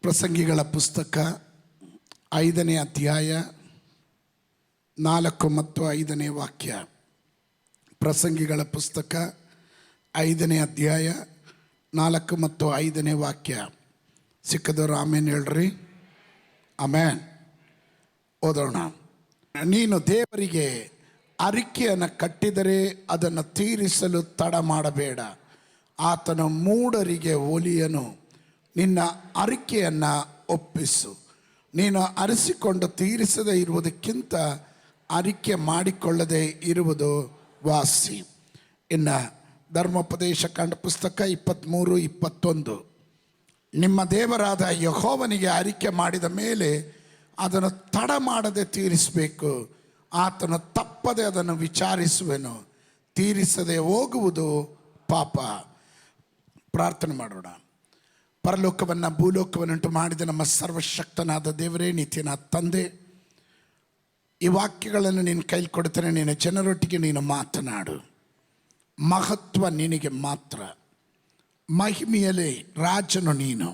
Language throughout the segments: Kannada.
ಪ್ರಸಂಗಿಗಳ ಪುಸ್ತಕ 5ನೇ ಅಧ್ಯಾಯ 4 ಮತ್ತು 5ನೇ ವಾಕ್ಯ. ಪ್ರಸಂಗಿಗಳ ಪುಸ್ತಕ 5ನೇ ಅಧ್ಯಾಯ 4 ಮತ್ತು 5ನೇ ವಾಕ್ಯ. ಸಿಕ್ಕದವರು ಆಮೇನ್ ಹೇಳ್ರಿ. ಆಮೇನ್. ಓದೋಣ. ನೀನು ದೇವರಿಗೆ ಅರಿಕೆಯನ್ನು ಕಟ್ಟಿದರೆ ಅದನ್ನು ತೀರಿಸಲು ತಡ ಮಾಡಬೇಡ. ಆತನ ಮೂಢರಿಗೆ ಒಲಿಯನು. ನಿನ್ನ ಅರಿಕೆಯನ್ನು ಒಪ್ಪಿಸು. ನೀನು ಅರಿಸಿಕೊಂಡು ತೀರಿಸದೇ ಇರುವುದಕ್ಕಿಂತ ಅರಿಕೆ ಮಾಡಿಕೊಳ್ಳದೆ ಇರುವುದು ವಾಸಿ. ಇನ್ನು ಧರ್ಮೋಪದೇಶ ಕಾಂಡ ಪುಸ್ತಕ 23-21. ನಿಮ್ಮ ದೇವರಾದ ಯೆಹೋವನಿಗೆ ಅರಿಕೆ ಮಾಡಿದ ಮೇಲೆ ಅದನ್ನು ತಡ ಮಾಡದೆ ತೀರಿಸಬೇಕು. ಆತನು ತಪ್ಪದೆ ಅದನ್ನು ವಿಚಾರಿಸುವೆನು. ತೀರಿಸದೆ ಹೋಗುವುದು ಪಾಪ. ಪ್ರಾರ್ಥನೆ ಮಾಡೋಣ. ಪರಲೋಕವನ್ನು ಭೂಲೋಕವನ್ನುಂಟು ಮಾಡಿದ ನಮ್ಮ ಸರ್ವಶಕ್ತನಾದ ದೇವರೇ, ನಿತ್ಯನ ತಂದೆ, ಈ ವಾಕ್ಯಗಳನ್ನು ನೀನು ಕೈಲಿ ಕೊಡ್ತೇನೆ. ನಿನ್ನ ಜನರೊಟ್ಟಿಗೆ ನೀನು ಮಾತನಾಡು. ಮಹತ್ವ ನಿನಗೆ ಮಾತ್ರ. ಮಹಿಮೆಯಲ್ಲಿ ರಾಜನು ನೀನು.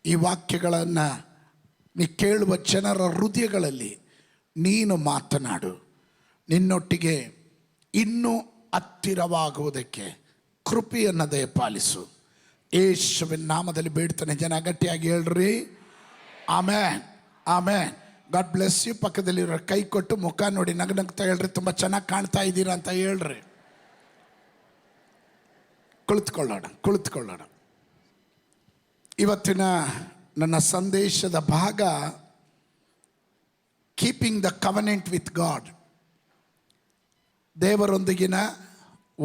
ಈ ವಾಕ್ಯಗಳನ್ನು ನೀ ಕೇಳುವ ಜನರ ಹೃದಯಗಳಲ್ಲಿ ನೀನು ಮಾತನಾಡು. ನಿನ್ನೊಟ್ಟಿಗೆ ಇನ್ನೂ ಹತ್ತಿರವಾಗುವುದಕ್ಕೆ ಕೃಪೆಯನ್ನು ದಯಪಾಲಿಸು. ಯೇಸುವಿನ ನಾಮದಲ್ಲಿ ಬೇಡ್ತಾನೆ. ಜನ ಗಟ್ಟಿಯಾಗಿ ಹೇಳ್ರಿ amen, amen. God bless you. ಪಕ್ಕದಲ್ಲಿರೋ ಕೈ ಕೊಟ್ಟು ಮುಖ ನೋಡಿ ನಗ್ನಗ್ತಾ ಹೇಳ್ರಿ, ತುಂಬ ಚೆನ್ನಾಗಿ ಕಾಣ್ತಾ ಇದ್ದೀರಾ ಅಂತ ಹೇಳ್ರಿ. ಕುಳಿತುಕೊಳ್ಳೋಣ. ಇವತ್ತಿನ ನನ್ನ ಸಂದೇಶದ ಭಾಗ keeping the covenant with God. ದೇವರೊಂದಿಗಿನ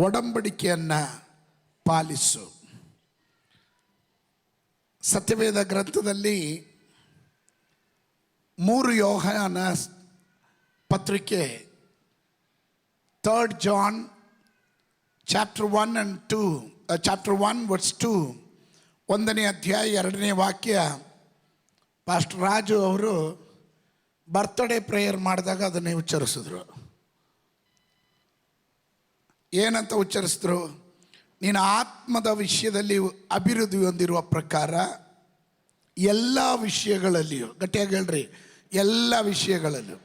ಒಡಂಬಡಿಕೆಯನ್ನು ಪಾಲಿಸು. ಸತ್ಯವೇದ ಗ್ರಂಥದಲ್ಲಿ 3 ಯೋಹಾನ ಪತ್ರಿಕೆ, 3 John chapter 1 and 2, chapter 1 verse 2, 1ನೇ ಅಧ್ಯಾಯ 2ನೇ ವಾಕ್ಯ. ಪಾಸ್ಟರ್ ರಾಜು ಅವರು ಬರ್ತ್ಡೇ ಪ್ರೇಯರ್ ಮಾಡಿದಾಗ ಅದನ್ನೇ ಉಚ್ಚರಿಸಿದ್ರು. ಏನಂತ ಉಚ್ಚರಿಸಿದ್ರು? ನೀನು ಆತ್ಮದ ವಿಷಯದಲ್ಲಿ ಅಭಿವೃದ್ಧಿ ಹೊಂದಿರುವ ಪ್ರಕಾರ ಎಲ್ಲ ವಿಷಯಗಳಲ್ಲಿಯೂ, ಗಟ್ಟಿಯಾಗಿ ಹೇಳ್ರಿ, ಎಲ್ಲ ವಿಷಯಗಳಲ್ಲೂ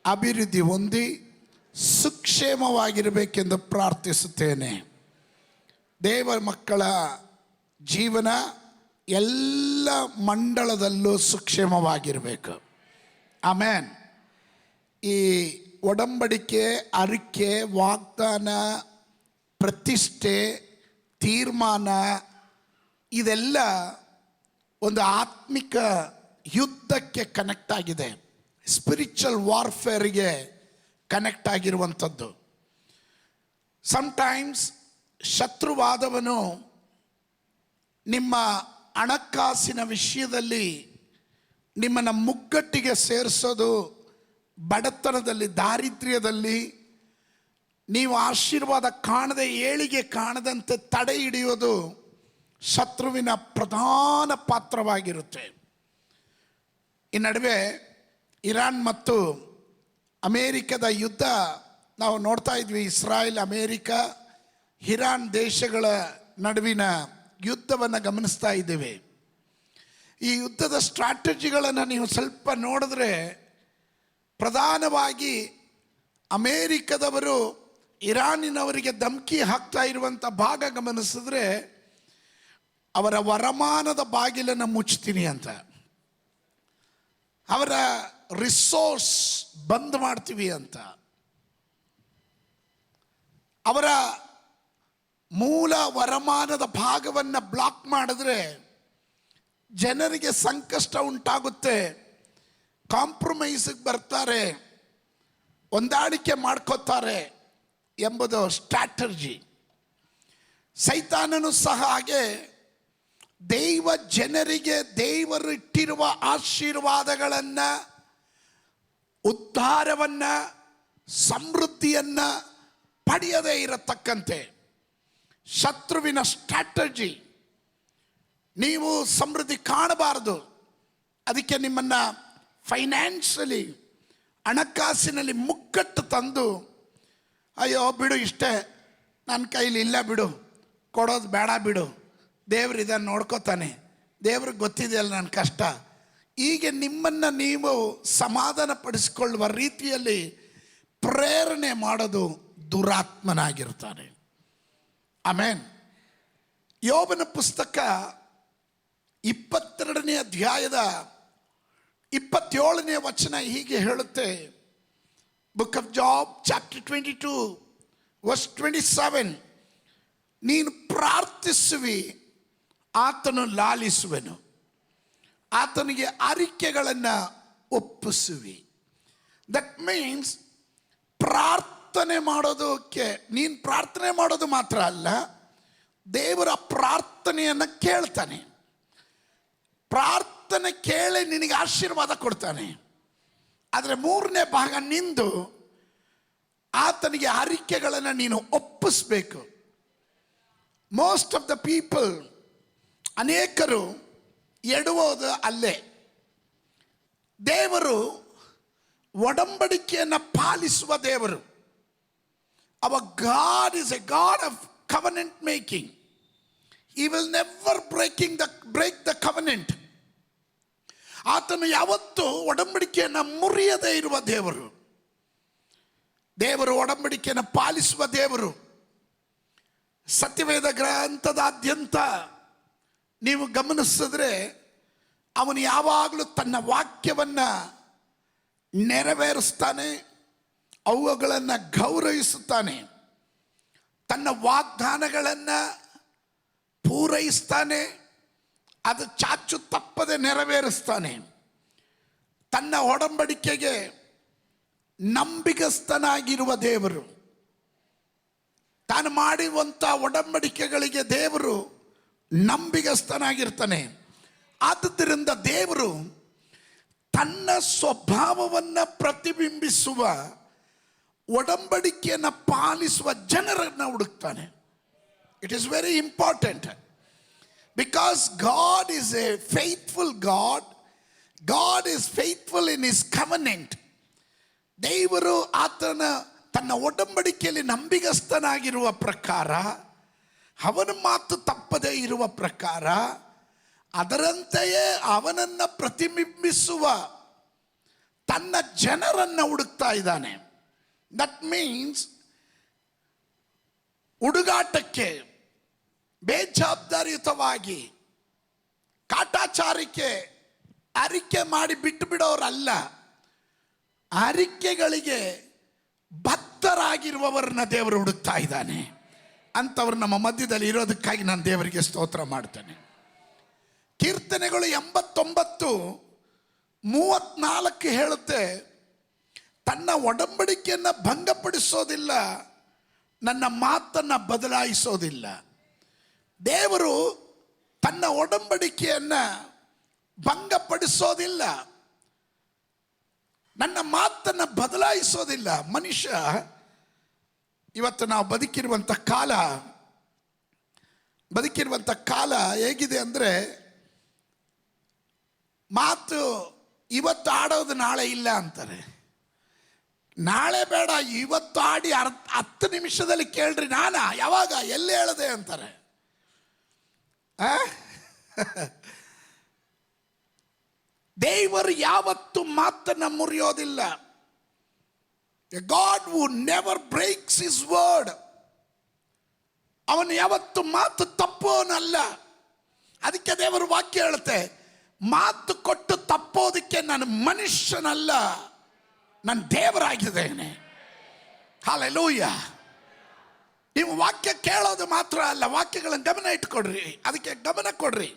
ಅಭಿವೃದ್ಧಿ ಹೊಂದಿ ಸುಕ್ಷೇಮವಾಗಿರಬೇಕೆಂದು ಪ್ರಾರ್ಥಿಸುತ್ತೇನೆ. ದೇವ ಮಕ್ಕಳ ಜೀವನ ಎಲ್ಲ ಮಂಡಳದಲ್ಲೂ ಸುಕ್ಷೇಮವಾಗಿರಬೇಕು. ಆಮೇನ್. ಈ ಒಡಂಬಡಿಕೆ, ಅರಿಕೆ, ವಾಗ್ದಾನ, ಪ್ರತಿಷ್ಠೆ, ತೀರ್ಮಾನ ಇದೆಲ್ಲ ಒಂದು ಆತ್ಮಿಕ ಯುದ್ಧಕ್ಕೆ ಕನೆಕ್ಟ್ ಆಗಿದೆ. ಸ್ಪಿರಿಚುವಲ್ ವಾರ್ಫೇರ್ಗೆ ಕನೆಕ್ಟ್ ಆಗಿರುವಂಥದ್ದು. ಸಮ್ಟೈಮ್ಸ್ ಶತ್ರುವಾದವನು ನಿಮ್ಮ ಹಣಕಾಸಿನ ವಿಷಯದಲ್ಲಿ ನಿಮ್ಮನ್ನು ಮುಗ್ಗಟ್ಟಿಗೆ ಸೇರಿಸೋದು, ಬಡತನದಲ್ಲಿ, ದಾರಿದ್ರ್ಯದಲ್ಲಿ ನೀವು ಆಶೀರ್ವಾದ ಕಾಣದೆ, ಏಳಿಗೆ ಕಾಣದಂತೆ ತಡೆ ಹಿಡಿಯೋದು ಶತ್ರುವಿನ ಪ್ರಧಾನ ಪಾತ್ರವಾಗಿರುತ್ತೆ. ಈ ನಡುವೆ ಇರಾನ್ ಮತ್ತು ಅಮೇರಿಕದ ಯುದ್ಧ ನಾವು ನೋಡ್ತಾ ಇದ್ವಿ. ಇಸ್ರಾಯೇಲ್, ಅಮೇರಿಕ, ಇರಾನ್ ದೇಶಗಳ ನಡುವಿನ ಯುದ್ಧವನ್ನು ಗಮನಿಸ್ತಾ ಇದ್ದೇವೆ. ಈ ಯುದ್ಧದ ಸ್ಟ್ರಾಟಜಿಗಳನ್ನು ನೀವು ಸ್ವಲ್ಪ ನೋಡಿದ್ರೆ, ಪ್ರಧಾನವಾಗಿ ಅಮೇರಿಕದವರು ಇರಾನಿನವರಿಗೆ ಧಮಕಿ ಹಾಕ್ತಾ ಇರುವಂಥ ಭಾಗ ಗಮನಿಸಿದ್ರೆ, ಅವರ ವರಮಾನದ ಬಾಗಿಲನ್ನು ಮುಚ್ತೀನಿ ಅಂತ, ಅವರ ರಿಸೋರ್ಸ್ ಬಂದ್ ಮಾಡ್ತೀವಿ ಅಂತ, ಅವರ ಮೂಲ ವರಮಾನದ ಭಾಗವನ್ನು ಬ್ಲಾಕ್ ಮಾಡಿದ್ರೆ ಜನರಿಗೆ ಸಂಕಷ್ಟ ಉಂಟಾಗುತ್ತೆ. ಕಾಂಪ್ರಮೈಸಿಗೆ ಬರ್ತಾರೆ, ಹೊಂದಾಣಿಕೆ ಮಾಡ್ಕೋತಾರೆ ಎಂಬುದು ಸ್ಟ್ರಾಟರ್ಜಿ. ಸೈತಾನನು ಸಹ ಹಾಗೆ ದೈವ ಜನರಿಗೆ ದೇವರು ಇಟ್ಟಿರುವ ಆಶೀರ್ವಾದಗಳನ್ನು, ಉದ್ಧಾರವನ್ನು, ಸಮೃದ್ಧಿಯನ್ನು ಪಡೆಯದೇ ಇರತಕ್ಕಂತೆ ಶತ್ರುವಿನ ಸ್ಟ್ರಾಟಜಿ. ನೀವು ಸಮೃದ್ಧಿ ಕಾಣಬಾರದು, ಅದಕ್ಕೆ ನಿಮ್ಮನ್ನು ಫೈನಾನ್ಷಿಯಲಿ, ಹಣಕಾಸಿನಲ್ಲಿ ಮುಗ್ಗಟ್ಟು ತಂದು, ಅಯ್ಯೋ ಬಿಡು, ಇಷ್ಟೇ ನನ್ನ ಕೈಲಿ ಇಲ್ಲ ಬಿಡು, ಕೊಡೋದು ಬೇಡ ಬಿಡು, ದೇವ್ರು ಇದನ್ನು ನೋಡ್ಕೋತಾನೆ, ದೇವ್ರಿಗೆ ಗೊತ್ತಿದೆಯಲ್ಲ ನನ್ನ ಕಷ್ಟ. ಹೀಗೆ ನಿಮ್ಮನ್ನು ನೀವು ಸಮಾಧಾನ ಪಡಿಸಿಕೊಳ್ಳುವ ರೀತಿಯಲ್ಲಿ ಪ್ರೇರಣೆ ಮಾಡೋದು ದುರಾತ್ಮನಾಗಿರ್ತಾನೆ. ಆಮೇನ್. ಯೋಬನ ಪುಸ್ತಕ 22ನೇ ಅಧ್ಯಾಯದ 27ನೇ ವಚನ ಹೀಗೆ ಹೇಳುತ್ತೆ. Book of Job chapter 22 verse 27. ನೀನು ಪ್ರಾರ್ಥಿಸುವಿ, ಆತನು ಲಾಲಿಸುವೆನು, ಆತನಿಗೆ ಅರಿಕೆಗಳನ್ನು ಒಪ್ಪಿಸುವಿ. ದಟ್ ಮೀನ್ಸ್ ಪ್ರಾರ್ಥನೆ ಮಾಡೋದಕ್ಕೆ, ನೀನು ಪ್ರಾರ್ಥನೆ ಮಾಡೋದು ಮಾತ್ರ ಅಲ್ಲ, ದೇವರ ಪ್ರಾರ್ಥನೆಯನ್ನು ಕೇಳ್ತಾನೆ. ಪ್ರಾರ್ಥನೆ ಕೇಳಿ ನಿನಗೆ ಆಶೀರ್ವಾದ ಕೊಡ್ತಾನೆ. ಆದರೆ 3ನೇ ಭಾಗ ನಿಂದು ಆತನಿಗೆ ಅರಿಕೆಗಳನ್ನು ನೀನು ಒಪ್ಪಿಸ್ಬೇಕು. ಮೋಸ್ಟ್ ಆಫ್ ದ ಪೀಪಲ್, ಅನೇಕರು ಎಡುವುದು ಅಲ್ಲೇ. ದೇವರು ಒಡಂಬಡಿಕೆಯನ್ನು ಪಾಲಿಸುವ ದೇವರು. Our God is a God of covenant making. He will never break the covenant. ಆತನು ಯಾವತ್ತೂ ಒಡಂಬಡಿಕೆಯನ್ನು ಮುರಿಯದೇ ಇರುವ ದೇವರು. ದೇವರು ಒಡಂಬಡಿಕೆಯನ್ನು ಪಾಲಿಸುವ ದೇವರು. ಸತ್ಯವೇದ ಗ್ರಂಥದಾದ್ಯಂತ ನೀವು ಗಮನಿಸಿದ್ರೆ ಅವನು ಯಾವಾಗಲೂ ತನ್ನ ವಾಕ್ಯವನ್ನು ನೆರವೇರಿಸ್ತಾನೆ, ಅವುಗಳನ್ನು ಗೌರವಿಸುತ್ತಾನೆ, ತನ್ನ ವಾಗ್ದಾನಗಳನ್ನು ಪೂರೈಸ್ತಾನೆ, ಅದು ಚಾಚು ತಪ್ಪದೆ ನೆರವೇರಿಸ್ತಾನೆ. ತನ್ನ ಒಡಂಬಡಿಕೆಗೆ ನಂಬಿಗಸ್ತನಾಗಿರುವ ದೇವರು. ತಾನು ಮಾಡಿರುವಂಥ ಒಡಂಬಡಿಕೆಗಳಿಗೆ ದೇವರು ನಂಬಿಗಸ್ತನಾಗಿರ್ತಾನೆ. ಆದ್ದರಿಂದ ದೇವರು ತನ್ನ ಸ್ವಭಾವವನ್ನು ಪ್ರತಿಬಿಂಬಿಸುವ ಒಡಂಬಡಿಕೆಯನ್ನು ಪಾಲಿಸುವ ಜನರನ್ನು ಹುಡುಕ್ತಾನೆ. It is very important. Because God is a faithful God. God is faithful in his covenant. ದೇವರು ತನ್ನ ಒಡಂಬಡಿಕೆಯಲ್ಲಿ ನಂಬಿಗಸ್ತನಾಗಿರುವ ಪ್ರಕಾರ, ಅವನ ಮಾತು ತಪ್ಪದೇ ಇರುವ ಪ್ರಕಾರ, ಅದರಂತೆಯೇ ಅವನನ್ನು ಪ್ರತಿಬಿಂಬಿಸುವ ತನ್ನ ಜನರನ್ನು ಹುಡುಕ್ತಾ ಇದ್ದಾನೆ. ದಟ್ ಮೀನ್ಸ್ ಹುಡುಗಾಟಕ್ಕೆ, ಬೇಜವಾಬ್ದಾರಿಯುತವಾಗಿ, ಕಾಟಾಚಾರಕ್ಕೆ ಅರಿಕೆ ಮಾಡಿ ಬಿಟ್ಟು ಬಿಡೋರಲ್ಲ, ಅರಿಕೆಗಳಿಗೆ ಬದ್ಧರಾಗಿರುವವರನ್ನ ದೇವರು ಹುಡುಕ್ತಾ ಇದ್ದಾನೆ. ಅಂಥವ್ರು ನಮ್ಮ ಮಧ್ಯದಲ್ಲಿ ಇರೋದಕ್ಕಾಗಿ ನಾನು ದೇವರಿಗೆ ಸ್ತೋತ್ರ ಮಾಡ್ತೇನೆ. ಕೀರ್ತನೆಗಳು 89:34 ಹೇಳುತ್ತೆ, ತನ್ನ ಒಡಂಬಡಿಕೆಯನ್ನು ಭಂಗಪಡಿಸೋದಿಲ್ಲ, ನನ್ನ ಮಾತನ್ನು ಬದಲಾಯಿಸೋದಿಲ್ಲ. ದೇವರು ತನ್ನ ಒಡಂಬಡಿಕೆಯನ್ನು ಭಂಗಪಡಿಸೋದಿಲ್ಲ, ನನ್ನ ಮಾತನ್ನು ಬದಲಾಯಿಸೋದಿಲ್ಲ. ಮನುಷ್ಯ ಇವತ್ತು ನಾವು ಬದುಕಿರುವಂಥ ಕಾಲ ಹೇಗಿದೆ ಅಂದರೆ, ಮಾತು ಇವತ್ತು ಆಡೋದು ನಾಳೆ ಇಲ್ಲ ಅಂತಾರೆ. ನಾಳೆ ಬೇಡ, ಇವತ್ತು ಆಡಿ 10 ನಿಮಿಷದಲ್ಲಿ ಕೇಳ್ರಿ, ನಾನಾ ಯಾವಾಗ ಎಲ್ಲಿ ಹೇಳಿದೆ ಅಂತಾರೆ. ದೇವರು ಯಾವತ್ತು ಮಾತನ್ನು ಮುರಿಯೋದಿಲ್ಲ. A God who never breaks his word. ಅವನು ಯಾವತ್ತು ಮಾತು ತಪ್ಪೋನಲ್ಲ. ಅದಕ್ಕೆ ದೇವರು ವಾಕ್ಯ ಹೇಳುತ್ತೆ, ಮಾತು ಕೊಟ್ಟು ತಪ್ಪೋದಕ್ಕೆ ನಾನು ಮನುಷ್ಯನಲ್ಲ, ನಾನು ದೇವರಾಗಿದ್ದೇನೆ. ಹಲ್ಲೆಲೂಯಾ. ನೀವು ವಾಕ್ಯ ಕೇಳೋದು ಮಾತ್ರ ಅಲ್ಲ, ವಾಕ್ಯಗಳನ್ನು ಗಮನ ಇಟ್ಕೊಡ್ರಿ, ಅದಕ್ಕೆ ಗಮನ ಕೊಡ್ರಿ.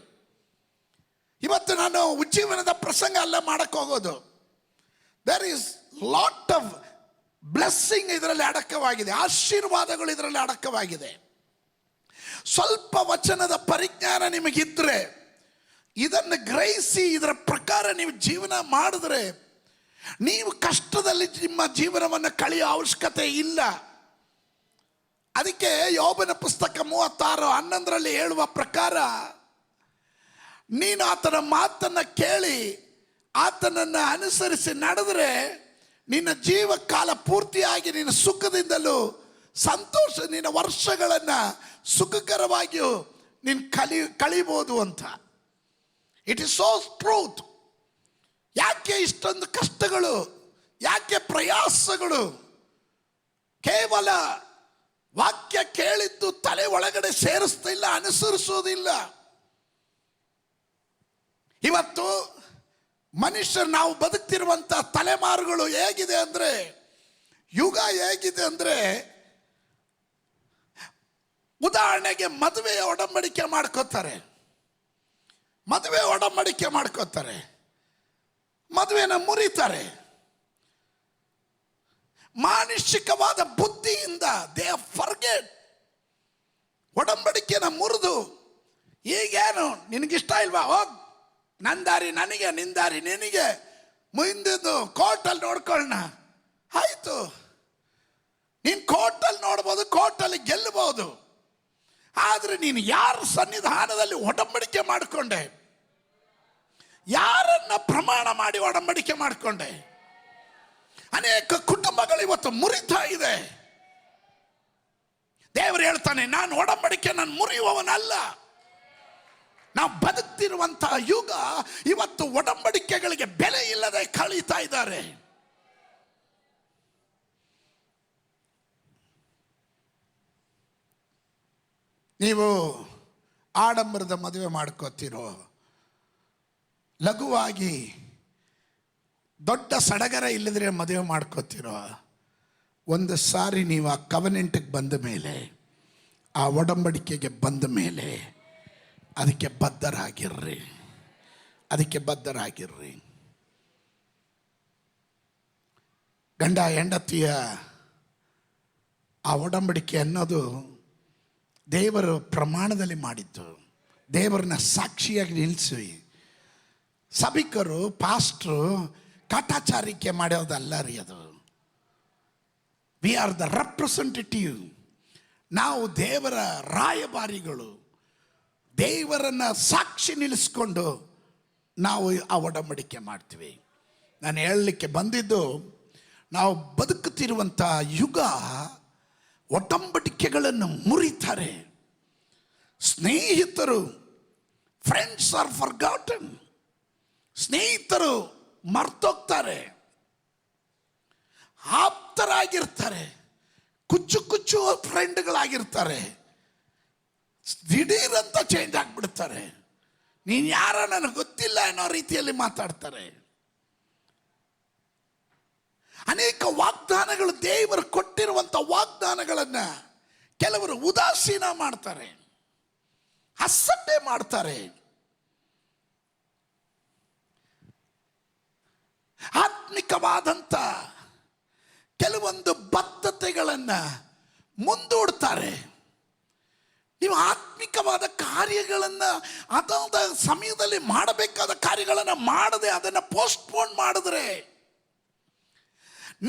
ಇವತ್ತು ನಾನು ಉಜ್ಜೀವನದ ಪ್ರಸಂಗ ಅಲ್ಲ ಮಾಡಕ್ಕೆ ಹೋಗೋದು. There is lot of blessing ಇದರಲ್ಲಿ ಅಡಕವಾಗಿದೆ, ಆಶೀರ್ವಾದಗಳು ಇದರಲ್ಲಿ ಅಡಕವಾಗಿದೆ. ಸ್ವಲ್ಪ ವಚನದ ಪರಿಜ್ಞಾನ ನಿಮಗಿದ್ರೆ, ಇದನ್ನು ಗ್ರಹಿಸಿ ಇದರ ಪ್ರಕಾರ ನೀವು ಜೀವನ ಮಾಡಿದ್ರೆ, ನೀವು ಕಷ್ಟದಲ್ಲಿ ನಿಮ್ಮ ಜೀವನವನ್ನು ಕಳೆಯೋ ಅವಶ್ಯಕತೆ ಇಲ್ಲ. ಅದಕ್ಕೆ ಯೋಬನ ಪುಸ್ತಕ 36:11 ಹೇಳುವ ಪ್ರಕಾರ, ನೀನು ಆತನ ಮಾತನ್ನು ಕೇಳಿ ಆತನನ್ನು ಅನುಸರಿಸಿ ನಡೆದರೆ ನಿನ್ನ ಜೀವಕಾಲ ಪೂರ್ತಿಯಾಗಿ ನಿನ್ನ ಸುಖದಿಂದಲೂ ಸಂತೋಷ, ನಿನ್ನ ವರ್ಷಗಳನ್ನು ಸುಖಕರವಾಗಿಯೂ ನೀನು ಕಳೀಬೋದು ಅಂತ. It is so truth. ಯಾಕೆ ಇಷ್ಟೊಂದು ಕಷ್ಟಗಳು, ಯಾಕೆ ಪ್ರಯಾಸಗಳು? ಕೇವಲ ವಾಕ್ಯ ಕೇಳಿದ್ದು ತಲೆ ಒಳಗಡೆ ಸೇರಿಸ್ತಿಲ್ಲ, ಅನುಸರಿಸೋದಿಲ್ಲ. ಇವತ್ತು ಮನುಷ್ಯರು, ನಾವು ಬದುಕ್ತಿರುವಂಥ ತಲೆಮಾರುಗಳು ಹೇಗಿದೆ ಅಂದರೆ, ಯುಗ ಹೇಗಿದೆ ಅಂದರೆ, ಉದಾಹರಣೆಗೆ ಮದುವೆಯ ಒಡಂಬಡಿಕೆ ಮಾಡ್ಕೋತಾರೆ, ಮದುವೆನ ಮುರಿತಾರೆ. ಮಾನುಷಿಕವಾದ ಬುದ್ಧಿಯಿಂದ ದೇ ಫರ್ಗೆಟ್, ಒಡಂಬಡಿಕೆನ ಮುರಿದು, ಈಗೇನು ನಿನಗಿಷ್ಟ ಇಲ್ವಾ, ಹೋಗ್, ನನ್ನ ದಾರಿ ನನಗೆ, ನಿನ್ನ ದಾರಿ ನಿನಗೆ, ಮುಂದಿದ್ದು ಕೋರ್ಟಲ್ಲಿ ನೋಡ್ಕೊಳ್ಳೋಣ. ಆಯಿತು, ನೀನು ಕೋರ್ಟಲ್ಲಿ ನೋಡ್ಬೋದು, ಕೋರ್ಟಲ್ಲಿ ಗೆಲ್ಲಬಹುದು. ಆದರೆ ನೀನು ಯಾರ ಸನ್ನಿಧಾನದಲ್ಲಿ ಒಡಂಬಡಿಕೆ ಮಾಡಿಕೊಂಡೆ, ಯಾರನ್ನ ಪ್ರಮಾಣ ಮಾಡಿ ಒಡಂಬಡಿಕೆ ಮಾಡಿಕೊಂಡೆ? ಅನೇಕ ಕುಟುಂಬಗಳು ಇವತ್ತು ಮುರಿತಾ ಇದೆ. ದೇವರು ಹೇಳ್ತಾನೆ, ನಾನು ಒಡಂಬಡಿಕೆ ನಾನು ಮುರಿಯುವವನಲ್ಲ. ನಾವು ಬದುಕ್ತಿರುವಂತಹ ಯುಗ ಇವತ್ತು ಒಡಂಬಡಿಕೆಗಳಿಗೆ ಬೆಲೆ ಇಲ್ಲದೆ ಕಳೀತಾ ಇದ್ದಾರೆ. ನೀವು ಆಡಂಬರದ ಮದುವೆ ಮಾಡ್ಕೋತಿರೋ, ಲಘುವಾಗಿ ದೊಡ್ಡ ಸಡಗರ ಇಲ್ಲದ್ರೆ ಮದುವೆ ಮಾಡ್ಕೋತಿರೋ, ಒಂದು ಸಾರಿ ನೀವು ಆ ಕವನೆಂಟಿಗೆ ಬಂದ ಮೇಲೆ, ಆ ಒಡಂಬಡಿಕೆಗೆ ಬಂದ ಮೇಲೆ ಅದಕ್ಕೆ ಬದ್ಧರಾಗಿರ್ರಿ. ಗಂಡ ಹೆಂಡತಿಯ ಆ ಒಡಂಬಡಿಕೆ ಅನ್ನೋದು ದೇವರು ಪ್ರಮಾಣದಲ್ಲಿ ಮಾಡಿದ್ದು. ದೇವರನ್ನ ಸಾಕ್ಷಿಯಾಗಿ ನಿಲ್ಲಿಸಿ, ಸಭಿಕರು, ಪಾಸ್ಟ್ರು ಕಾಟಾಚಾರಿಕೆ ಮಾಡೋದಲ್ಲ ರೀ ಅದು. We are the representative. ನಾವು ದೇವರ ರಾಯಭಾರಿಗಳು. ದೇವರನ್ನು ಸಾಕ್ಷಿ ನಿಲ್ಲಿಸ್ಕೊಂಡು ನಾವು ಆ ಒಡಂಬಡಿಕೆ ಮಾಡ್ತೀವಿ. ನಾನು ಹೇಳಲಿಕ್ಕೆ ಬಂದಿದ್ದು, ನಾವು ಬದುಕುತ್ತಿರುವಂಥ ಯುಗ ಒಡಂಬಡಿಕೆಗಳನ್ನು ಮುರಿತಾರೆ. ಸ್ನೇಹಿತರು, ಫ್ರೆಂಡ್ಸ್ ಆರ್ ಫರ್ಗಾಟನ್. ಸ್ನೇಹಿತರು ಮರ್ತೋಗ್ತಾರೆ, ಆಪ್ತರಾಗಿರ್ತಾರೆ, ಕುಚ್ಚು ಫ್ರೆಂಡ್ಗಳಾಗಿರ್ತಾರೆ. ದಿಢೀರಂತ ಚೇಂಜ್ ಆಗಿಬಿಡ್ತಾರೆ. ನೀನು ಯಾರ ನನಗೆ ಗೊತ್ತಿಲ್ಲ ಅನ್ನೋ ರೀತಿಯಲ್ಲಿ ಮಾತಾಡ್ತಾರೆ. ಅನೇಕ ವಾಗ್ದಾನಗಳು, ದೇವರು ಕೊಟ್ಟಿರುವಂಥ ವಾಗ್ದಾನಗಳನ್ನು ಕೆಲವರು ಉದಾಸೀನ ಮಾಡ್ತಾರೆ, ಅಸಡ್ಡೆ ಮಾಡ್ತಾರೆ. ಆತ್ಮಿಕವಾದಂಥ ಕೆಲವೊಂದು ಬದ್ಧತೆಗಳನ್ನು ಮುಂದೂಡ್ತಾರೆ. ನೀವು ಆತ್ಮಿಕವಾದ ಕಾರ್ಯಗಳನ್ನು ಅದಾದ ಸಮಯದಲ್ಲಿ ಮಾಡಬೇಕಾದ ಕಾರ್ಯಗಳನ್ನು ಮಾಡದೆ ಅದನ್ನು ಪೋಸ್ಟ್ಪೋನ್ ಮಾಡಿದ್ರೆ